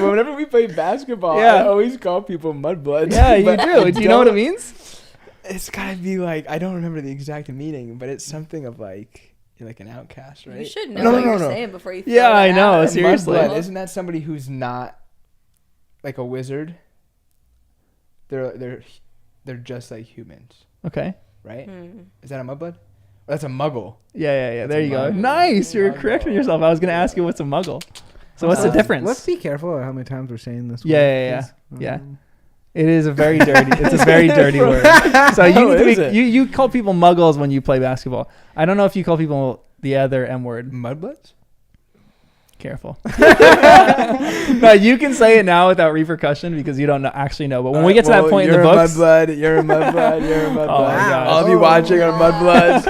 Whenever we play basketball, Yeah. I always call people mudbloods. Yeah, you but do. I Do you know what it don't- means? It's gotta be like I don't remember the exact meaning, but it's something of like you're like an outcast, right? You should know No, what no, you're no. saying before you. Yeah, throw that I know, out. And seriously. mudblood, isn't that somebody who's not like a wizard? They're just like humans, Okay. right? Hmm. Is that a mudblood? Or that's a muggle. Yeah. There a you go. muggle. Nice. You're Muggle. correcting yourself. I was gonna ask you what's a muggle. So what's the Let's- difference? Let's be careful how many times we're saying this. Yeah, word, yeah, please. yeah. It is a very dirty. It's a very dirty word. So you How need to is be. it? You call people muggles when you play basketball. I don't know if you call people the other M word. Mudbloods? careful. No, you can say it now without repercussion because you don't actually know. But when we get to that point in the books, Mudblood, you're a Mudblood. You're a Mudblood. Oh my gosh. All of you watching are Mudbloods.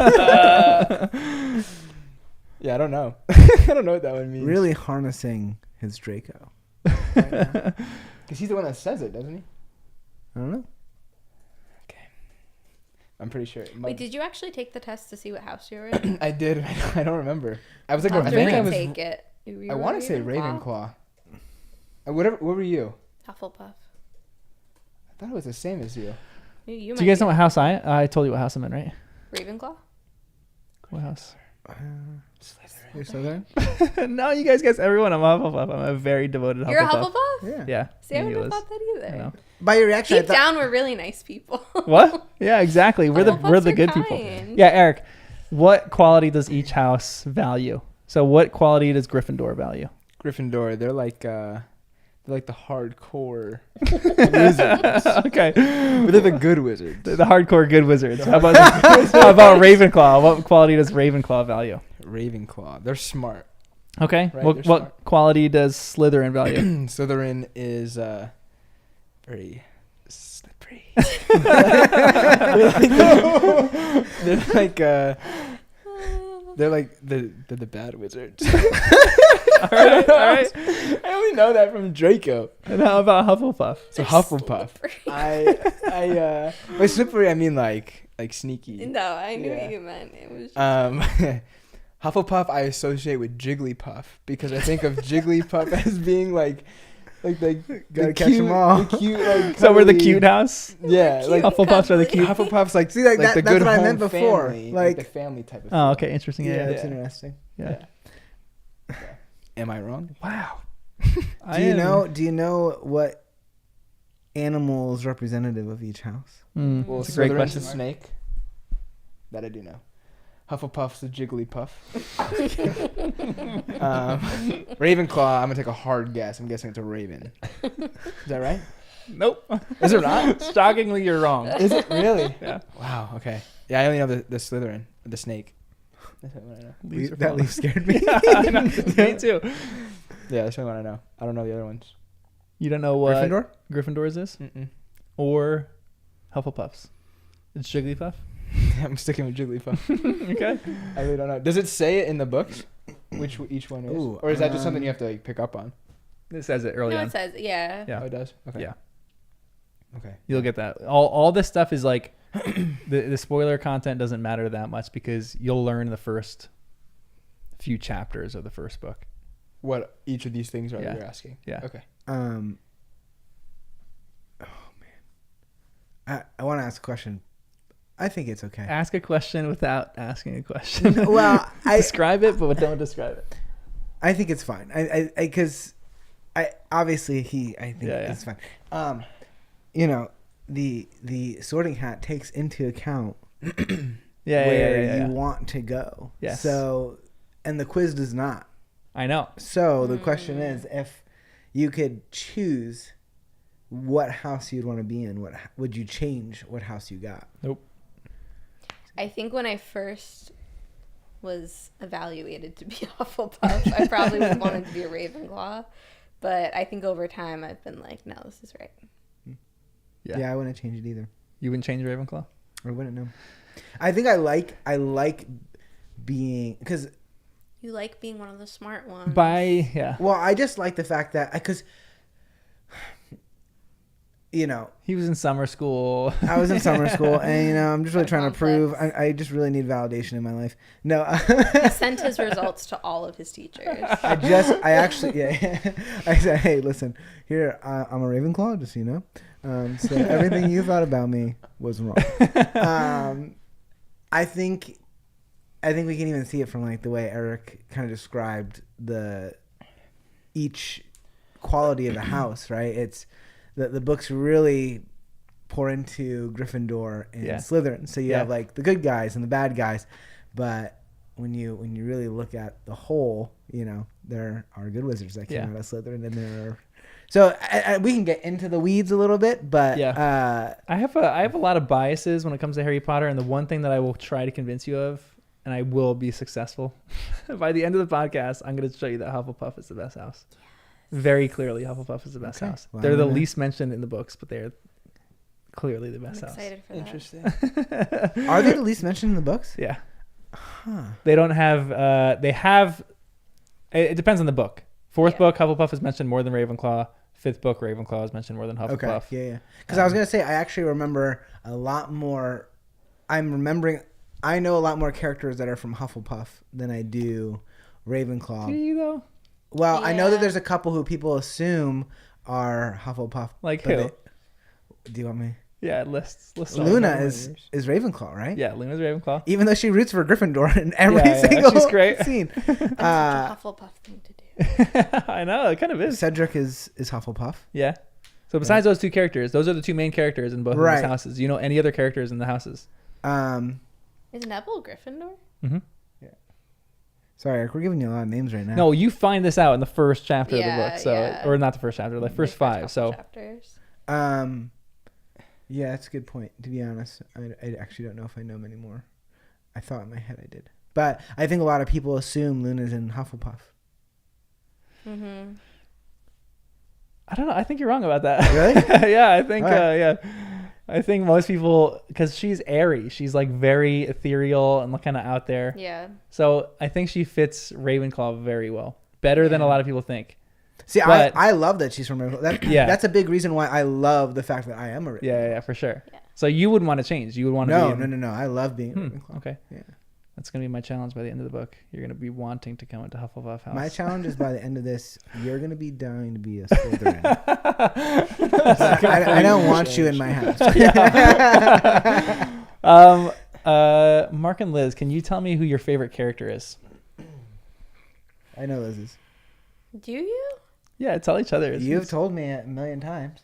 Yeah, I don't know. I don't know what that one means. Really harnessing his Draco. Because he's the one that says it, doesn't he? I don't know. I'm pretty sure. Wait, did you actually take the test to see what house you were in? I did. I don't remember. I was like, I After think you I was. take it. You I were want to say Ravenclaw. Whatever. What were you? Hufflepuff. I thought it was the same as you. You do you might guys be know what house I told you what house I'm in, right? Ravenclaw? What house? You're Slytherin? No, you guys guess everyone. I'm a Hufflepuff. I'm a very devoted You're a Hufflepuff. Hufflepuff? Yeah. Yeah. See, I knew wouldn't it have was. thought that I either. know. By your reaction, Deep down, we're really nice people. What? Yeah, exactly. We're the Hufflepuffs good are people. kind. Yeah, Eric. What quality does each house value? So, what quality does Gryffindor value? Gryffindor. They're like the hardcore wizards. Okay, But they're the good wizards. the hardcore good wizards. How about Ravenclaw? What quality does Ravenclaw value? Ravenclaw. They're smart. Okay. Right, what they're what smart. quality does Slytherin value? Slytherin is very slippery. They're like the bad wizards. All right. I only know that from Draco. And how about Hufflepuff? So Hufflepuff. By slippery I mean like sneaky. No, I knew Yeah. what you meant. It was just Hufflepuff I associate with Jigglypuff because I think of Jigglypuff as being like Gotta catch 'em all. The cute, like, So we're the cuddly- cute house. Yeah, Cute like Hufflepuffs are the cuddly. cute. Hufflepuff's like See, like, the that's good what I home meant before. family, Like- the family type of. Oh, feel. okay. Interesting. yeah, Yeah. that's Yeah. interesting. Yeah. Am I wrong? Wow. Do you know what animal is representative of each house? Well, It's a great Slytherin's question. a snake. That I do know. Hufflepuff's a Jigglypuff. Ravenclaw. I'm gonna take a hard guess. I'm guessing it's a raven. Is that right? Nope. Is it not? Shockingly, you're wrong. Is it really? Yeah. Wow. Okay. Yeah, I only know the Slytherin, the snake. That's the only one I know. Leaves are That falling. leaf scared me. I know, me too. Yeah, that's the only one I know. I don't know the other ones. You don't know what Gryffindor? Gryffindor's is Mm-mm. or Hufflepuff's? It's Jigglypuff. I'm sticking with Jigglypuff. Okay. I really don't know. Does it say it in the books? Which each one is, Ooh, or is that just something you have to like pick up on? It says it early no, on. it says, yeah. Yeah. Oh, it does. Okay. Yeah. Okay. You'll get that. All this stuff is like the spoiler content doesn't matter that much because you'll learn the first few chapters of the first book. What each of these things are Yeah. you're asking? Yeah. Okay. Oh man, I want to ask a question. I think it's okay. Ask a question without asking a question. Well, Describe it, but don't describe it. I think it's fine. Because I obviously I think Yeah, yeah. it's fine. You know, the Sorting Hat takes into account where you want to go. Yes. So, and the quiz does not. I know. So the question is, if you could choose what house you'd want to be in, what would you change? What house you got? Nope. I think when I first was evaluated to be a Hufflepuff, I probably would have wanted to be a Ravenclaw. But I think over time, I've been like, no, this is right. Yeah. I wouldn't change it either. You wouldn't change Ravenclaw? I wouldn't know. I think I like being, because You like being one of the smart ones. Yeah. well, I just like the fact that because you know, He was in summer school. I was in summer school, and you know, I'm just really trying to prove. Complex. I just really need validation in my life. No, He sent his results to all of his teachers. I actually, yeah. I said, hey, listen, here, I'm a Ravenclaw, just so you know. So everything you thought about me was wrong. I think we can even see it from like the way Eric kind of described each quality of the house, right? It's the books really pour into Gryffindor and Yeah. Slytherin. So you Yeah. have like the good guys and the bad guys, but when you really look at the whole, you know, there are good wizards that came Yeah. out of Slytherin, and there are. So we can get into the weeds a little bit, but I have a lot of biases when it comes to Harry Potter, and the one thing that I will try to convince you of and I will be successful. By the end of the podcast, I'm going to show you that Hufflepuff is the best house. Very clearly, Hufflepuff is the best Okay. house. Well, They're I'm the gonna- least mentioned in the books, but they're clearly the I'm best house. excited for that. Interesting. Are they the least mentioned in the books? Yeah. Huh. They don't have, they have, it depends on the book. Fourth Yeah. book, Hufflepuff is mentioned more than Ravenclaw. Fifth book, Ravenclaw is mentioned more than Okay. Hufflepuff. Yeah. Because I was gonna say I actually remember a lot more. I'm remembering. I know a lot more characters that are from Hufflepuff than I do Ravenclaw. Do you though? Well, I know that Yeah. there's a couple who people assume are Hufflepuff. Like but who? Do you want me? Yeah, lists. Luna know is yours. Ravenclaw, right? Yeah, Luna's Ravenclaw. Even though she roots for Gryffindor in every Yeah, single she's great. scene. That's such a Hufflepuff thing to do. I know, it kind of is. Cedric is Hufflepuff. Yeah. So besides those two characters, those are the two main characters in both of Right. these houses. Do you know any other characters in the houses? Is Neville Gryffindor? Mm-hmm. Sorry, Eric, we're giving you a lot of names right now. No, you find this out in the first chapter of the Yeah, book, so yeah. or not the first chapter, the first five. couple So chapters. Yeah, that's a good point. To be honest, I actually don't know if I know them anymore. I thought in my head I did, but I think a lot of people assume Luna's in Hufflepuff. Mm-hmm. I don't know. I think you're wrong about that. Really? Yeah, I think All right. yeah. I think most people, because she's airy, she's like very ethereal and kind of out there. Yeah. So I think she fits Ravenclaw very well, better than a Yeah. lot of people think. See, But- I love that she's from Ravenclaw. Yeah. That's a big reason why I love the fact that I am a Ravenclaw. Yeah, for sure. Yeah. So you wouldn't want to change. You would want to be No. I love being a Ravenclaw. Okay. Yeah. That's gonna be my challenge by the end of the book. You're gonna be wanting to come into Hufflepuff house. My challenge is by the end of this, you're gonna be dying to be a Slytherin. I don't want you in my house. Mark and Liz, can you tell me who your favorite character is? I know Liz's. Do you? Yeah, tell each other. You've told me a million times.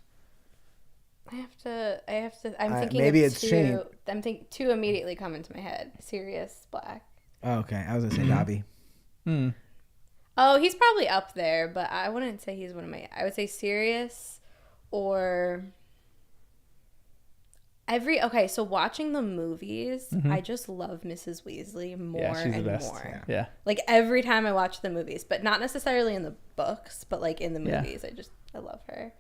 I have to. I'm thinking maybe of it's two. Shane. I'm thinking two immediately come into my head. Sirius Black. Oh, okay, I was gonna say Dobby. Hmm. Oh, he's probably up there, but I wouldn't say he's one of my. I would say Sirius, or Okay, so watching the movies, I just love Mrs. Weasley more Yeah, she's the and best. more. Yeah. Like every time I watch the movies, but not necessarily in the books, but like in the Yeah. movies, I love her.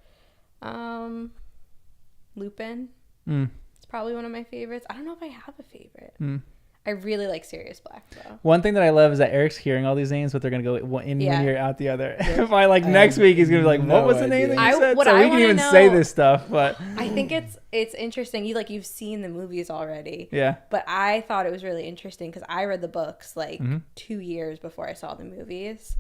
Lupin. Mm. It's probably one of my favorites. I don't know if I have a favorite. Mm. I really like Sirius Black though. One thing that I love is that Eric's hearing all these names, but they're gonna go in one Yeah. ear, out the other. By like next week, he's gonna be like, "What no was the name idea. that you said?" What So I we can wanna even know- say this stuff, but I think it's interesting. You've seen the movies already. yeah, But I thought it was really interesting because I read the books like Mm-hmm. 2 years before I saw the movies.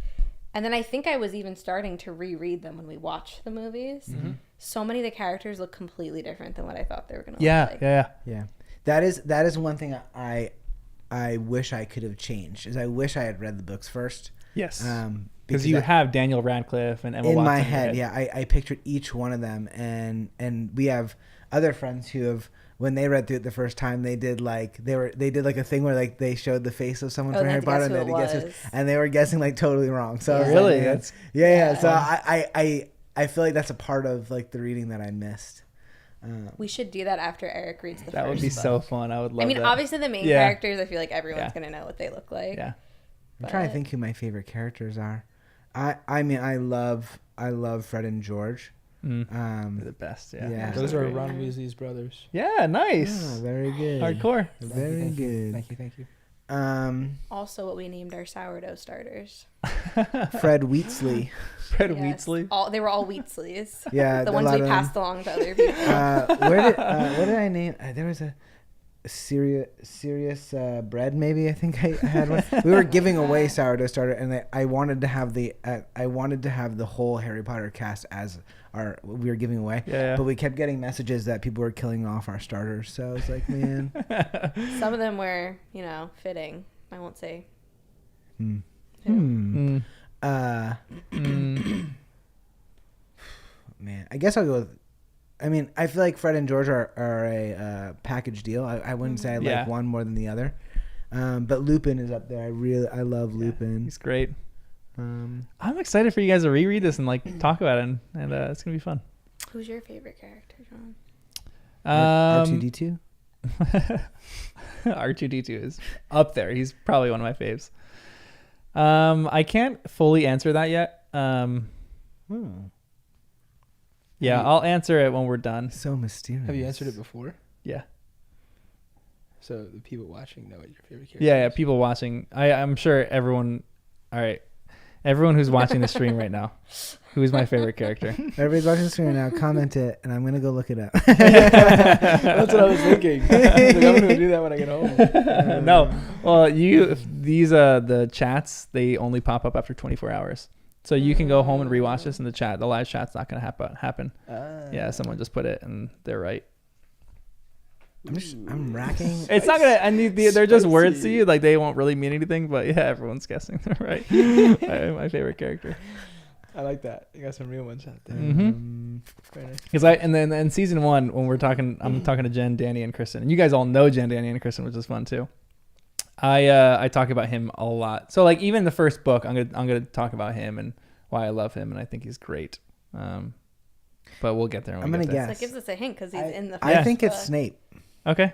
And then I think I was even starting to reread them when we watched the movies. Mm-hmm. So many of the characters look completely different than what I thought they were going to yeah, look like. yeah. Yeah, that is one thing I wish I could have changed. Is I wish I had read the books first. Yes, Because because you have Daniel Radcliffe and Emma in Watson my in head, your yeah, I pictured each one of them, and we have other friends who have. When they read through it the first time, they did like a thing where like they showed the face of someone Oh, from they Harry had to Potter guess and who they had to it guess was. and they were guessing like totally wrong. So I was Yeah. like, Really? man. That's- yeah. So Yeah. I feel like that's a part of like the reading that I missed. We should do that after Eric reads the That first would be book. so fun. I would love I mean, that. obviously the main Yeah. characters, I feel like everyone's Yeah. going to know what they look like. Yeah. I'm trying to But- think who my favorite characters are. I mean I love Fred and George. They're the Um, best. Yeah. Yeah. Those are Great. Ron Weasley's brothers. Yeah, nice. oh, very good. Hardcore. Very Thank you, good. Thank you. Also what we named our sourdough starters. Fred Wheatsley. Fred Yes. Wheatley. They were all Wheatsleys. Yeah, The a ones lot we of them. passed along to other people. What did I name? There was a serious bread. Maybe I think I had one. We were giving away sourdough starter, and I wanted to have the whole Harry Potter cast as we were giving away. Yeah. But we kept getting messages that people were killing off our starters. So I was like, man. Some of them were, fitting. I won't say. Mm. Man, I guess I'll go with. I mean, I feel like Fred and George are a package deal. I wouldn't say I like Yeah. one more than the other. But Lupin is up there. I love Lupin. He's great. Um, I'm excited for you guys to reread this and like talk about it, and it's gonna be fun. Who's your favorite character, John? R2D2. R2D2 is up there. He's probably one of my faves. I can't fully answer that yet. Yeah, I'll answer it when we're done. So mysterious. Have you answered it before? Yeah. So the people watching know what your favorite character Yeah, is. people watching. I'm sure everyone. All right, everyone who's watching the stream right now, who's my favorite character? Everybody's watching the stream right now. Comment it, and I'm gonna go look it up. That's what I was thinking. I'm gonna do that when I get home. No, well, the chats, they only pop up after 24 hours, so you can go home and rewatch this in the chat. The live chat's not gonna happen. Yeah, someone just put it, and they're right. I'm racking. It's not gonna. They're just words to Spicy. you, like they won't really mean anything. But yeah, everyone's guessing. They're right. My favorite character. I like that. You got some real ones out there. Mm-hmm. Very nice. Because and then in season 1, when I'm talking to Jen, Danny, and Kristen, and you guys all know Jen, Danny, and Kristen, which is fun too. I talk about him a lot. So like even the first book, I'm gonna talk about him and why I love him, and I think he's great. But we'll get there. When I'm we gonna get there. So guess. that gives us a hint because he's in the. I first think it's book. Snape. Okay.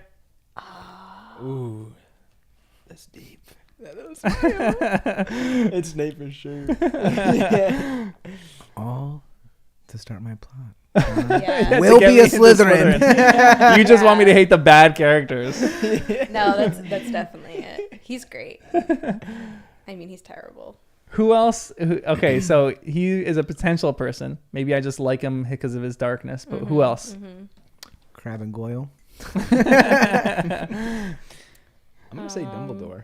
Ooh, that's deep. It's Nate for sure. Yeah. All to start my plot. Yeah. Will To get be me a into Slytherin. You just want me to hate the bad characters. No, that's definitely it. He's great. I mean, he's terrible. Who else? Okay, so he is a potential person. Maybe I just like him because of his darkness. But who else? Crab and Goyle. I'm gonna say Dumbledore.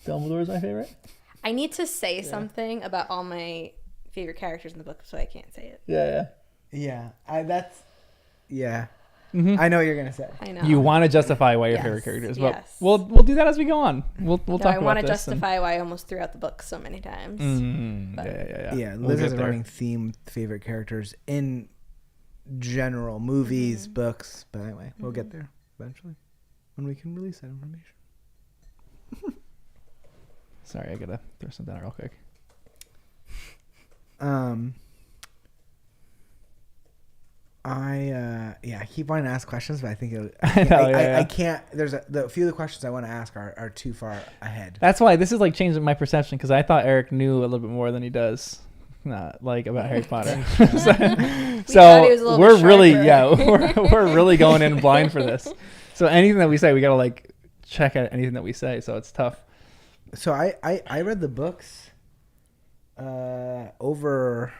Dumbledore's my favorite. I need to say something about all my favorite characters in the book, so I can't say it. Yeah. Yeah, yeah. Mm-hmm. I know what you're gonna say. I know. You want to justify why your Yes, favorite character is. But yes. we'll do that as we go on. We'll No, talk I about want to this. justify why I almost threw out the book so many times. But- Yeah. Yeah, We'll Liz get has a there. running theme favorite characters in general, movies, books. But anyway, we'll get there eventually when we can release that information. Sorry, I gotta throw something out real quick. I keep wanting to ask questions, but I think I I can't. There's the few of the questions I want to ask are too far ahead. That's why this is like changing my perception because I thought Eric knew a little bit more than he does. Not like about Harry Potter. thought he was a little we're bit really sharper. we're really going in blind for this. So anything that we say, we gotta like check out anything that we say. So it's tough. So I read the books over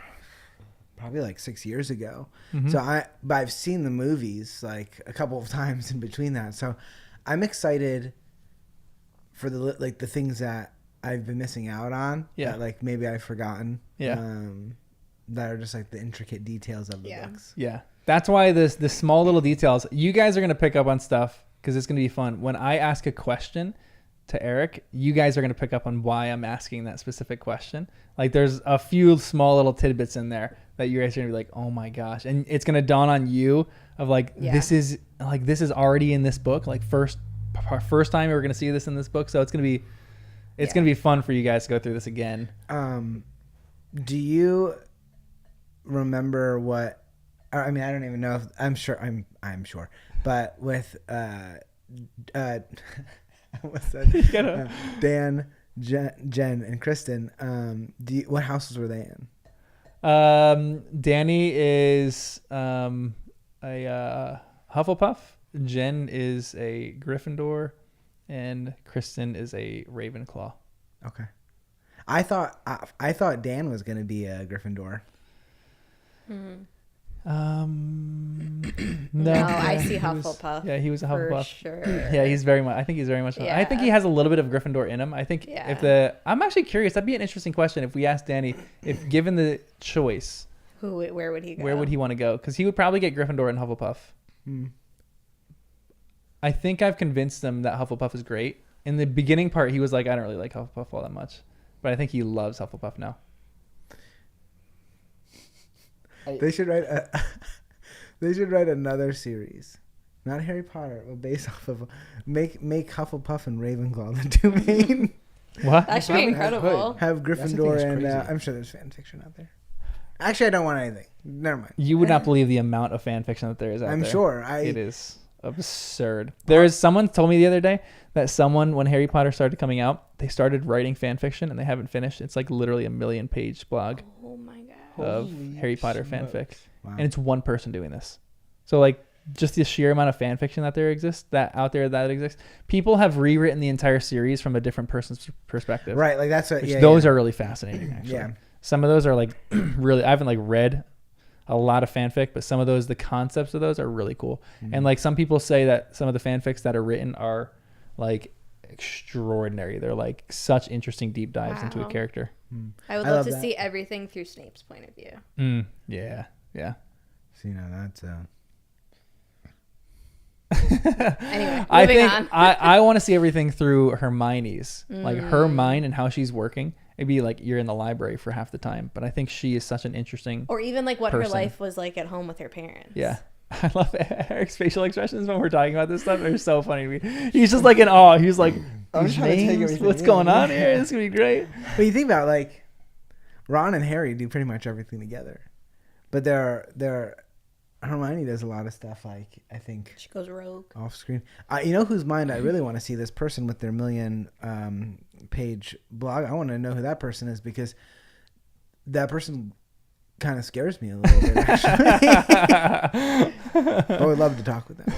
probably like 6 years ago. Mhm. So but I've seen the movies like a couple of times in between that. So I'm excited for the things that I've been missing out on. Yeah. That, like maybe I've forgotten. Yeah. That are just like the intricate details of the books. Yeah. That's why this small little details, you guys are going to pick up on stuff because it's going to be fun. When I ask a question to Eric, you guys are going to pick up on why I'm asking that specific question. Like there's a few small little tidbits in there that you guys are going to be like, oh my gosh. And it's going to dawn on you of like, this is already in this book. Like first time we're going to see this in this book. So it's going to be fun for you guys to go through this again. Do you remember what? I mean, I don't even know if I'm sure. I'm sure, but with I almost said Dan, Jen, and Kristen. What houses were they in? Danny is a Hufflepuff. Jen is a Gryffindor, and Kristen is a Ravenclaw. Okay, I thought Dan was gonna be a Gryffindor. No, I see he was- Hufflepuff. Yeah, he was a For Hufflepuff. sure. Yeah, he's very much. I think he's very much. I Yeah. think he has a little bit of Gryffindor in him. I think Yeah. I'm actually curious. That'd be an interesting question if we asked Danny if given the choice, Where would he go? where would he want to go? Because he would probably get Gryffindor and Hufflepuff. I think I've convinced him that Hufflepuff is great. In the beginning part, he was like, I don't really like Hufflepuff all that much. But I think he loves Hufflepuff now. They should write they should write another series, not Harry Potter, but based off of make Hufflepuff and Ravenclaw the two main. What? That should be incredible. Have That's the thing, Gryffindor it's and crazy. I'm sure there's fan fiction out there. Actually, I don't want anything. Never mind. You would not believe the amount of fan fiction that there is out I'm there. sure. It is. absurd. There's someone told me the other day that someone, when Harry Potter started coming out, they started writing fan fiction and they haven't finished. It's like literally a 1,000,000-page blog Oh my god. of Holy Harry Potter smokes. fanfic, Wow. and it's one person doing this. So like just the sheer amount of fan fiction that there exists, people have rewritten the entire series from a different person's perspective. Right, like that's what. Which Yeah, those yeah. are really fascinating. Actually, Yeah. some of those are like really. I haven't like read a lot of fanfic, but some of those, the concepts of those are really cool. Mm-hmm. And like some people say that some of the fanfics that are written are like extraordinary. They're like such interesting deep dives into a Wow. character. I would I love love to that. see everything through Snape's point of view. Yeah. So, you know, that's Anyway, I moving think on. I want to see everything through Hermione's, like her Mm. mind and how she's working. It'd be like you're in the library for half the time, but I think she is such an interesting. Or even like what her person. life was like at home with her parents. Yeah. I love Eric's facial expressions when we're talking about this stuff. They're so funny to me. He's just like in awe. He's like, I'm "These trying to take names? everything What's in." going on here? This is gonna be great." But you think about like Ron and Harry do pretty much everything together, but they're Hermione does a lot of stuff. Like I think She goes rogue. off screen. You know whose mind I really want to see? This person with their 1,000,000 page blog. I want to know who that person is because that person kind of scares me a little bit. Actually, I would love to talk with them.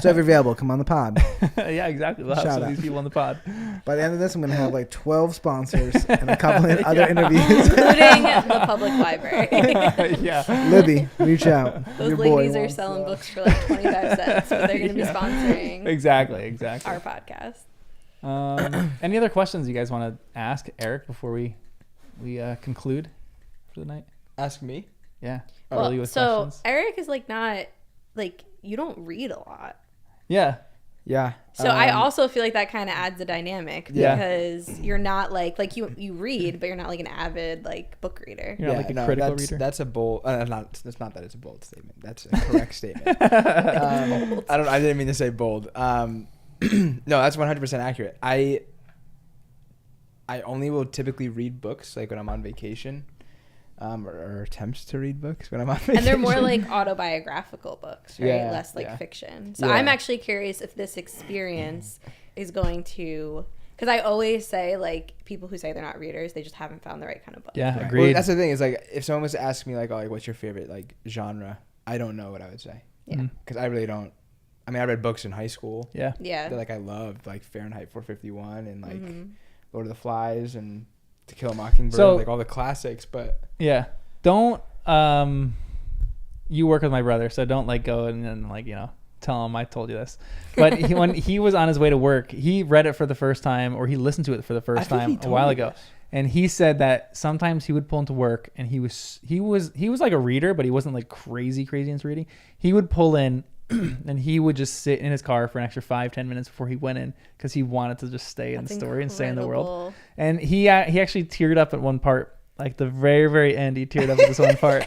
So if you're available, come on the pod. Yeah, exactly. We'll have Shout some of out. these people on the pod. By the end of this, I'm gonna have like 12 sponsors and a couple of other interviews. Including the public library. Yeah. Libby, reach out. Those Your boy ladies are wants, selling books for like 25 cents, but they're going to be Yeah. sponsoring Exactly. our podcast. Any other questions you guys want to ask Eric before we conclude for the night? Ask me. Yeah. Well, Early with so questions. Eric is like not like you don't read a lot. Yeah. Yeah. So I also feel like that kind of adds a dynamic Yeah. because you're not like you read, but you're not like an avid like book reader. You're not like a critical that's, reader. That's a bold. That's not that it's a bold statement. That's a correct statement. I didn't mean to say bold. No, that's 100% accurate. I only will typically read books like when I'm on vacation, or attempts to read books when I'm on vacation. And they're more like autobiographical books, right? Yeah, Less like yeah. fiction. So Yeah. I'm actually curious if this experience is going to, because I always say like people who say they're not readers, they just haven't found the right kind of book. Yeah. Well, Agreed. that's the thing. Is like if someone was to ask me like, oh, like what's your favorite like genre? I don't know what I would say Yeah. because I really don't. I mean, I read books in high school Yeah. Yeah. that like I loved, like Fahrenheit 451 and like Mhm. Lord of the Flies and To Kill a Mockingbird, So- like all the classics. But Yeah. Don't you work with my brother, so don't like go and then like, tell him I told you this. But when he was on his way to work, he read it for the first time or he listened to it for the I first think he time a told while me ago. this. And he said that sometimes he would pull into work and he was like a reader, but he wasn't like crazy into reading. He would pull in and he would just sit in his car for an extra 5-10 minutes before he went in because he wanted to just stay in That's the story and stay in the world. incredible. And he actually teared up at one part, like the very, very end. He teared up at this one part,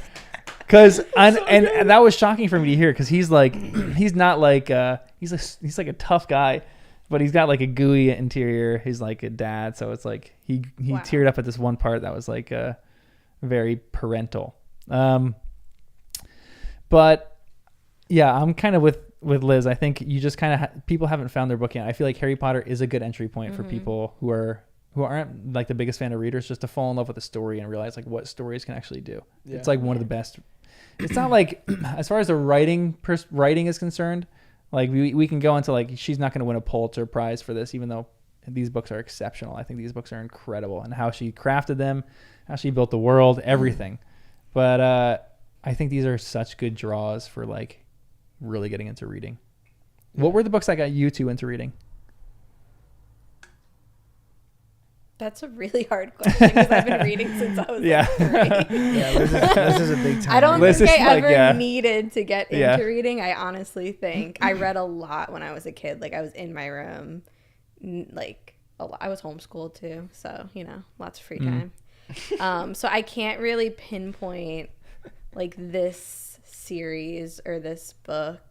and that was shocking for me to hear because he's like, he's not like he's like a tough guy, but he's got like a gooey interior. He's like a dad, so it's like he Wow. teared up at this one part that was like very parental. But yeah, I'm kind of with Liz. I think you just kind of people haven't found their book yet. I feel like Harry Potter is a good entry point for people who aren't like the biggest fan of readers, just to fall in love with the story and realize like what stories can actually do. Yeah. It's like one of the best. It's not like as far as the writing is concerned, like we can go into like she's not going to win a Pulitzer Prize for this, even though these books are exceptional. I think these books are incredible and how she crafted them, how she built the world, everything. But I think these are such good draws for like really getting into reading. What were the books that got you two into reading? That's a really hard question because I've been reading since I was Yeah. like 3. Yeah, this is a big time. I don't Liz think is I like, ever yeah. needed to get Yeah. into reading. I honestly think I read a lot when I was a kid. Like I was in my room, like a lot. I was homeschooled too, so lots of free time. So I can't really pinpoint like this series or this book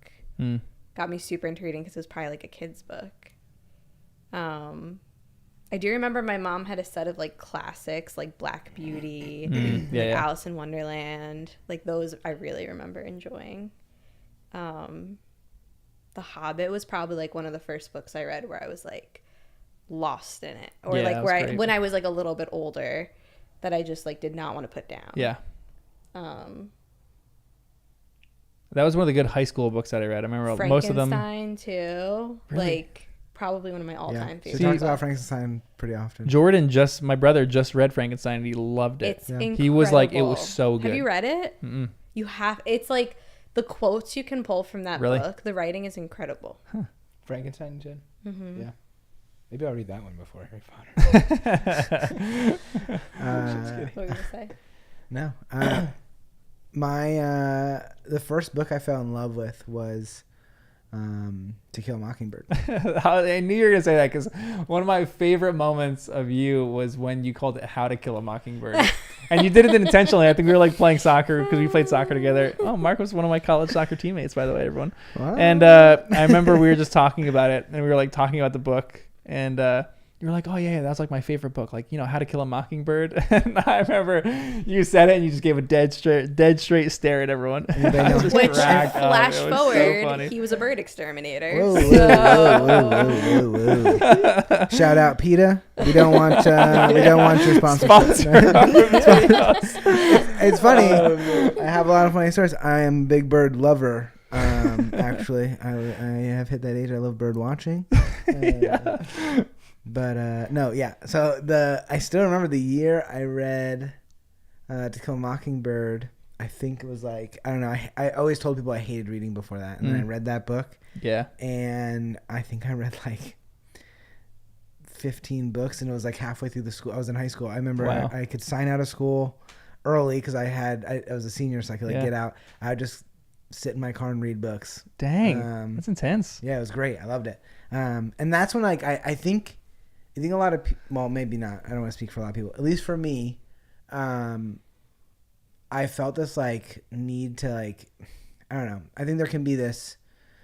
got me super into reading because it was probably like a kid's book. I do remember my mom had a set of like classics like Black Beauty, Yeah, yeah. Alice in Wonderland. Like those I really remember enjoying. The Hobbit was probably like one of the first books I read where I was like lost in it, or Yeah, that like was where great. when I was like a little bit older, that I just like did not want to put down. Yeah. Um, That was one of the good high school books that I read. I remember most of them. Frankenstein too. Really? Like probably one of my Yeah. all-time She favorite. talks about books. Frankenstein pretty often. My brother just read Frankenstein and he loved it. It's Yeah. incredible. He was like, it was so good. Have you read it? Mm-mm. You have. It's like the quotes you can pull from that Really? book. The writing is incredible. Frankenstein, you said? Mm-hmm. Yeah. Maybe I'll read that one before Harry Potter. What were you gonna say? No. The first book I fell in love with was To Kill a Mockingbird. I knew you were gonna say that because one of my favorite moments of you was when you called it "How to Kill a Mockingbird," and you did it intentionally. I think we were like playing soccer because we played soccer together. Oh, Mark was one of my college soccer teammates, by the way, everyone. Wow. And I remember we were just talking about it, and we were like talking about the book, and you were like, "Oh yeah, that's like my favorite book, like How to Kill a Mockingbird." And I remember you said it, and you just gave a dead straight stare at everyone. Anybody I know- just Which cracked up. flash It was so forward, funny. he was a bird exterminator. Whoa, so- whoa, whoa, whoa, whoa. Shout out PETA. We don't want your sponsorship. It's funny. I have a lot of funny stories. I am a big bird lover. Actually, I have hit that age. I love bird watching. But no, yeah. So I still remember the year I read To Kill a Mockingbird. I think it was like, I don't know. I always told people I hated reading before that, and then I read that book, Yeah. and I think I read like 15 books, and it was like halfway through the school. I was in high school. I remember Wow. I could sign out of school early because I was a senior, so I could like Yeah. get out. I would just sit in my car and read books. Dang, that's intense. Yeah, it was great. I loved it. And that's when like I think a lot of well, maybe not. I don't want to speak for a lot of people. At least for me, I felt this like need to like, I don't know. I think there can be this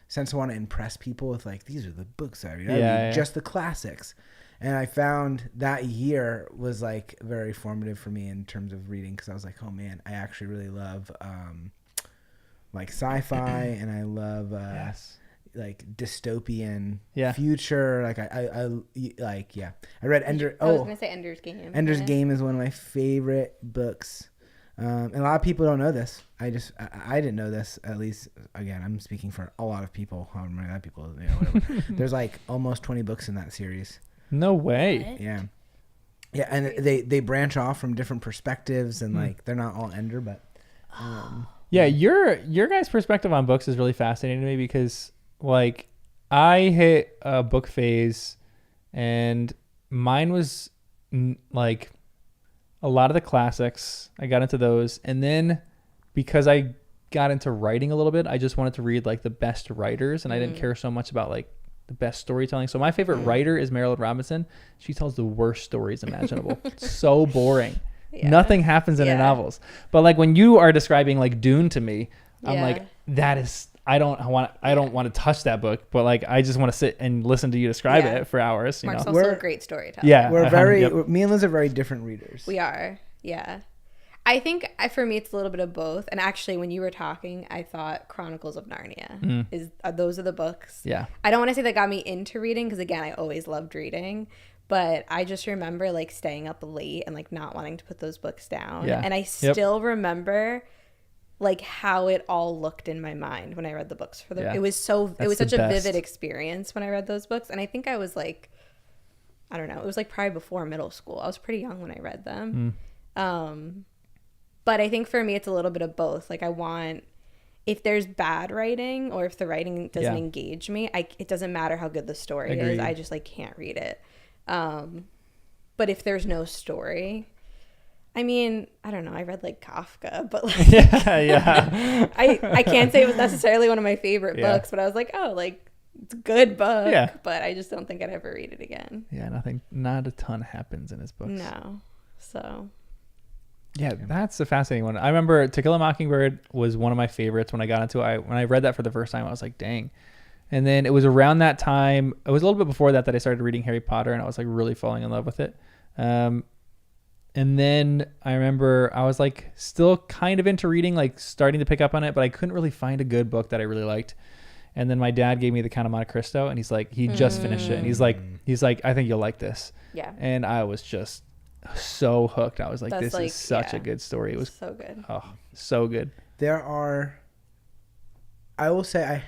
sense of want to impress people with like, these are the books I read. I read just the classics. And I found that year was like very formative for me in terms of reading, because I was like, oh man, I actually really love like sci-fi, and I love Yes. like dystopian Yeah. future. Like I like, yeah. I read Ender. I was gonna say Ender's Game. Ender's Yeah. Game is one of my favorite books. And a lot of people don't know this. I didn't know this. At least, again, I'm speaking for a lot of people. However many other people, whatever. There's like almost 20 books in that series. No way. Yeah, yeah, and they branch off from different perspectives, and like they're not all Ender, but Yeah, your guys' perspective on books is really fascinating to me because like I hit a book phase, and mine was like a lot of the classics. I got into those, and then because I got into writing a little bit, I just wanted to read like the best writers, and I didn't care so much about like the best storytelling. So my favorite writer is Marilyn Robinson. She tells the worst stories imaginable. So boring. Yeah. Nothing happens in her Yeah. novels. But like when you are describing like Dune to me, I'm Yeah. like, that is, I don't want to touch that book, but like I just want to sit and listen to you describe Yeah. it for hours. You Mark's know? also We're- a great storyteller. Yeah. Yep. me and Liz are very different readers. We are. Yeah. I think for me it's a little bit of both. And actually, when you were talking, I thought Chronicles of Narnia those are the books. Yeah. I don't want to say that got me into reading because again, I always loved reading, but I just remember like staying up late and like not wanting to put those books down. Yeah. And I still remember like how it all looked in my mind when I read the books for Yeah. it was such the a best. vivid experience when I read those books. And I think I was like, I don't know, it was like probably before middle school. I was pretty young when I read them. But I think for me, it's a little bit of both. Like I want, if there's bad writing or if the writing doesn't engage me, it doesn't matter how good the story is. Agreed. I just like can't read it. But if there's no story, I mean, I don't know. I read like Kafka, but like Yeah. I can't say it was necessarily one of my favorite Yeah. books, but I was like, oh, like it's a good book. Yeah. But I just don't think I'd ever read it again. Yeah. Not a ton happens in his books. No. So Yeah, that's a fascinating one. I remember To Kill a Mockingbird was one of my favorites when I got into it. When I read that for the first time, I was like, dang. And then it was around that time, it was a little bit before that I started reading Harry Potter, and I was like really falling in love with it. And then I remember I was like still kind of into reading, like starting to pick up on it, but I couldn't really find a good book that I really liked. And then my dad gave me The Count of Monte Cristo, and he's like, he just finished it, and he's like, I think you'll like this. Yeah. And I was just so hooked. I was like, That's this like, is such yeah. a good story. It was so good. so good. I will say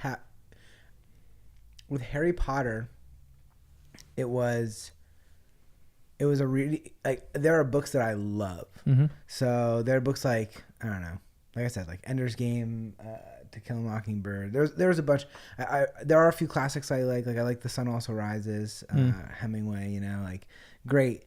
with Harry Potter, it was a really, like, there are books that I love. Mm-hmm. So there are books like, I don't know, like I said, like Ender's Game, To Kill a Mockingbird. There's a bunch. There are a few classics I like I like The Sun Also Rises, Hemingway, you know, like, great.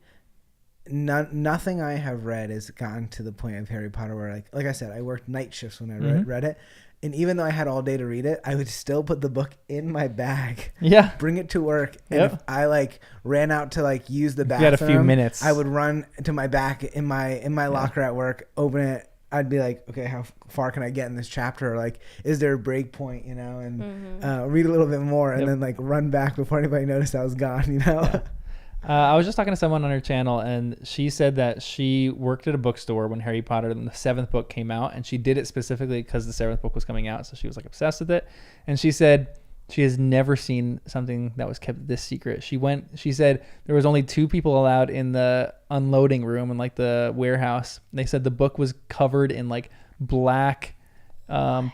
Nothing I have read has gotten to the point of Harry Potter where, like I said, I worked night shifts when I read it. And even though I had all day to read it, I would still put the book in my bag. Yeah. Bring it to work. And if I like ran out to like use the bathroom, you had a few minutes, I would run to my back in my locker at work, open it. I'd be like, okay, how far can I get in this chapter? Or like, is there a break point, you know? And read a little bit more and then like run back before anybody noticed I was gone, you know? Yeah. I was just talking to someone on her channel, and she said that she worked at a bookstore when Harry Potter and the 7th book came out, and she did it specifically because the 7th book was coming out, so she was like obsessed with it. And she said she has never seen something that was kept this secret. She said there was only 2 people allowed in the unloading room in like the warehouse. They said the book was covered in like black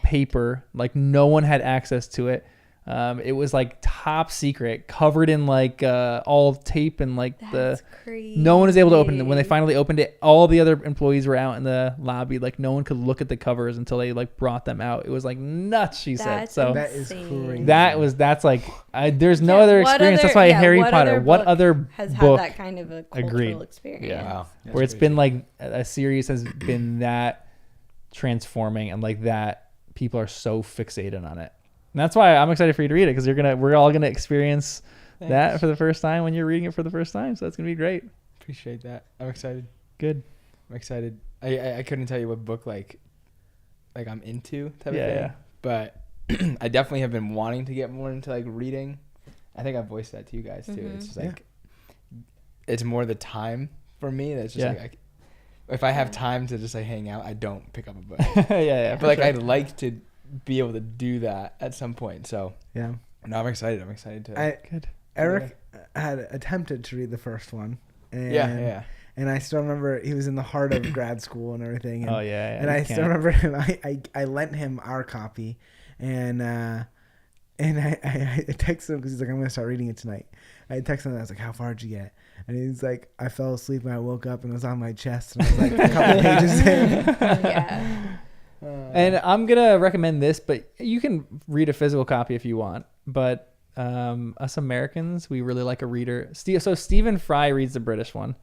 paper, like no one had access to it. It was like top secret, covered in like all tape and like That's crazy. no one was able to open it. When they finally opened it, all the other employees were out in the lobby. Like no one could look at the covers until they like brought them out. It was like nuts, she said. So that is crazy. That's like there's no other experience. That's why Harry Potter. What other has book had that kind of a cultural agreed. experience? Yeah. Wow. where it's been like a series has been that transforming and like that people are so fixated on it. And that's why I'm excited for you to read it, because we're all gonna experience that for the first time when you're reading it for the first time. So that's gonna be great. Appreciate that. I'm excited. Good. I'm excited. I couldn't tell you what book like I'm into type of thing. Yeah. But I definitely have been wanting to get more into like reading. I think I voiced that to you guys too. It's just like it's more the time for me. That's just like if I have time to just like hang out, I don't pick up a book. yeah. But like I'd like to be able to do that at some point. So yeah. No, I'm excited. I'm excited to. Good. Eric had attempted to read the first one. And Yeah. And I still remember he was in the heart of grad school and everything. And, and I still remember him. I lent him our copy, and I texted him because he's like, I'm gonna start reading it tonight. I texted him and I was like, how far did you get? And he's like, I fell asleep and I woke up and it was on my chest and I was like a couple pages in. Yeah. And I'm gonna recommend this, but you can read a physical copy if you want. But us Americans, we really like a reader. So Stephen Fry reads the British one.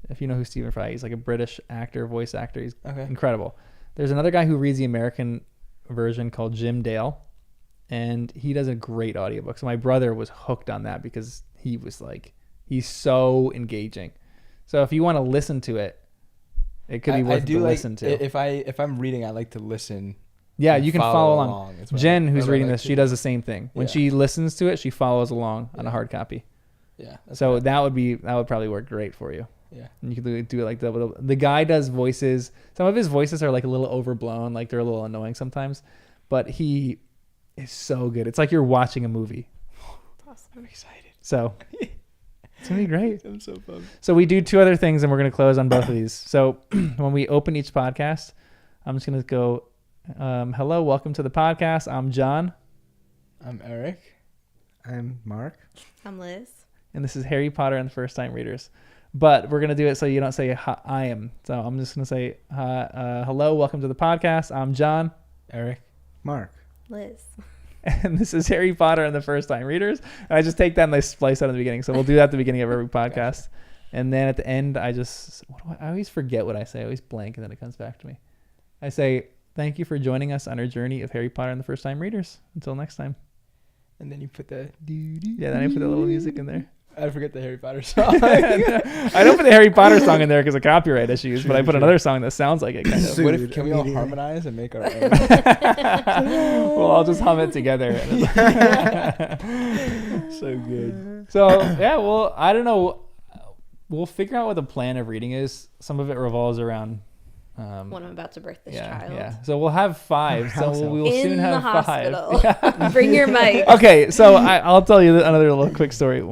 If you know who Stephen Fry is, he's like a British actor, voice actor. He's incredible. There's another guy who reads the American version called Jim Dale, and he does a great audiobook. So my brother was hooked on that because he was like, he's so engaging. So if you want to listen to it, it could be worth it to listen to. If I'm reading, I like to listen. Yeah, you can follow along. Jen, who's reading this, she does the same thing. When she listens to it, she follows along on a hard copy. Yeah. So that would probably work great for you. Yeah. And you could do it like the guy does voices. Some of his voices are like a little overblown, like they're a little annoying sometimes, but he is so good. It's like you're watching a movie. Awesome. I'm excited. So it's gonna be great. I'm so pumped. So we do 2 other things, and we're gonna close on both of these. So when we open each podcast, I'm just gonna go, hello, welcome to the podcast. I'm John. I'm Eric. I'm Mark. I'm Liz. And this is Harry Potter and the First Time Readers. But we're going to do it so you don't say I am. So I'm just going to say, hello, welcome to the podcast. I'm John. Eric. Mark. Liz. And this is Harry Potter and the First Time Readers. And I just take that and I splice out at the beginning. So we'll do that at the beginning of every podcast. And then at the end, I always forget what I say. I always blank and then it comes back to me. I say, thank you for joining us on our journey of Harry Potter and the First Time Readers. Until next time. And then you put the yeah, then I put a little music in there. I forget the Harry Potter song. I don't put the Harry Potter song in there because of copyright issues, but I put another song that sounds like it. Kind of. What if, can we all harmonize and make our own? We'll all just hum it together. So good. So yeah, well, I don't know. We'll figure out what the plan of reading is. Some of it revolves around When I'm about to birth this yeah, child. yeah. So we'll have 5. So house we will In soon the have 5. hospital. Yeah. Bring your mic. Okay, so I'll tell you another little quick story.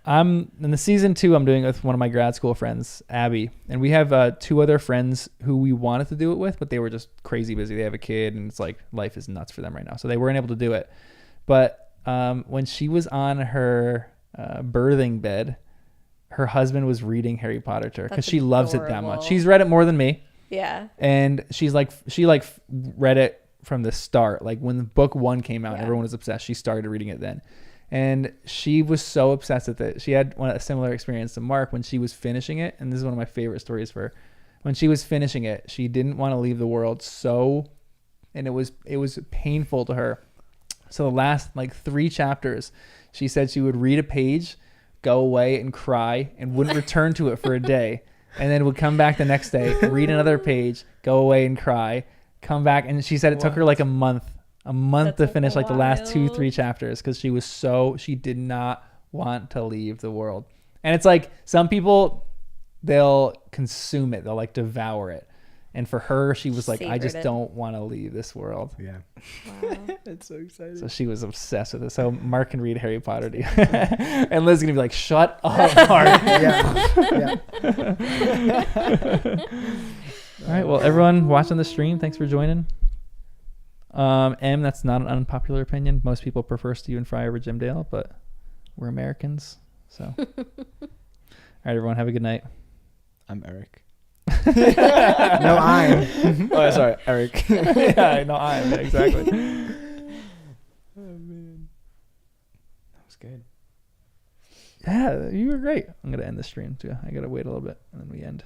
I'm in the season 2. I'm doing it with one of my grad school friends, Abby, and we have 2 other friends who we wanted to do it with, but they were just crazy busy. They have a kid, and it's like life is nuts for them right now, so they weren't able to do it. But when she was on her birthing bed, her husband was reading Harry Potter to her because That's she loves it that adorable. much. She's read it more than me. Yeah. And she read it from the start. Like when book 1 came out, Yeah. everyone was obsessed. She started reading it then. And she was so obsessed with it. She had a similar experience to Mark when she was finishing it. And this is one of my favorite stories for her. When she was finishing it, she didn't want to leave the world and it was painful to her. So the last 3 chapters, she said she would read a page, go away and cry, and wouldn't return to it for a day. And then would come back the next day, read another page, go away and cry, come back. And she said it took her like a month That's to finish like the last 2-3 wild. chapters because she did not want to leave the world. And it's like some people, they'll consume it, they'll like devour it. And for her, she was like, I Savored just it. don't want to leave this world. Yeah. Wow. That's so exciting. So she was obsessed with it. So Mark can read Harry Potter to you. And Liz is going to be like, shut up, Mark. Yeah. All right. Well, everyone watching the stream, thanks for joining. That's not an unpopular opinion. Most people prefer Stephen Fry over Jim Dale, but we're Americans. So, all right, everyone, have a good night. I'm Eric. No, I'm. Oh, sorry, Eric. Yeah, no, I'm exactly. Oh man, that was good. Yeah, you were great. I'm gonna end the stream too. I gotta wait a little bit and then we end.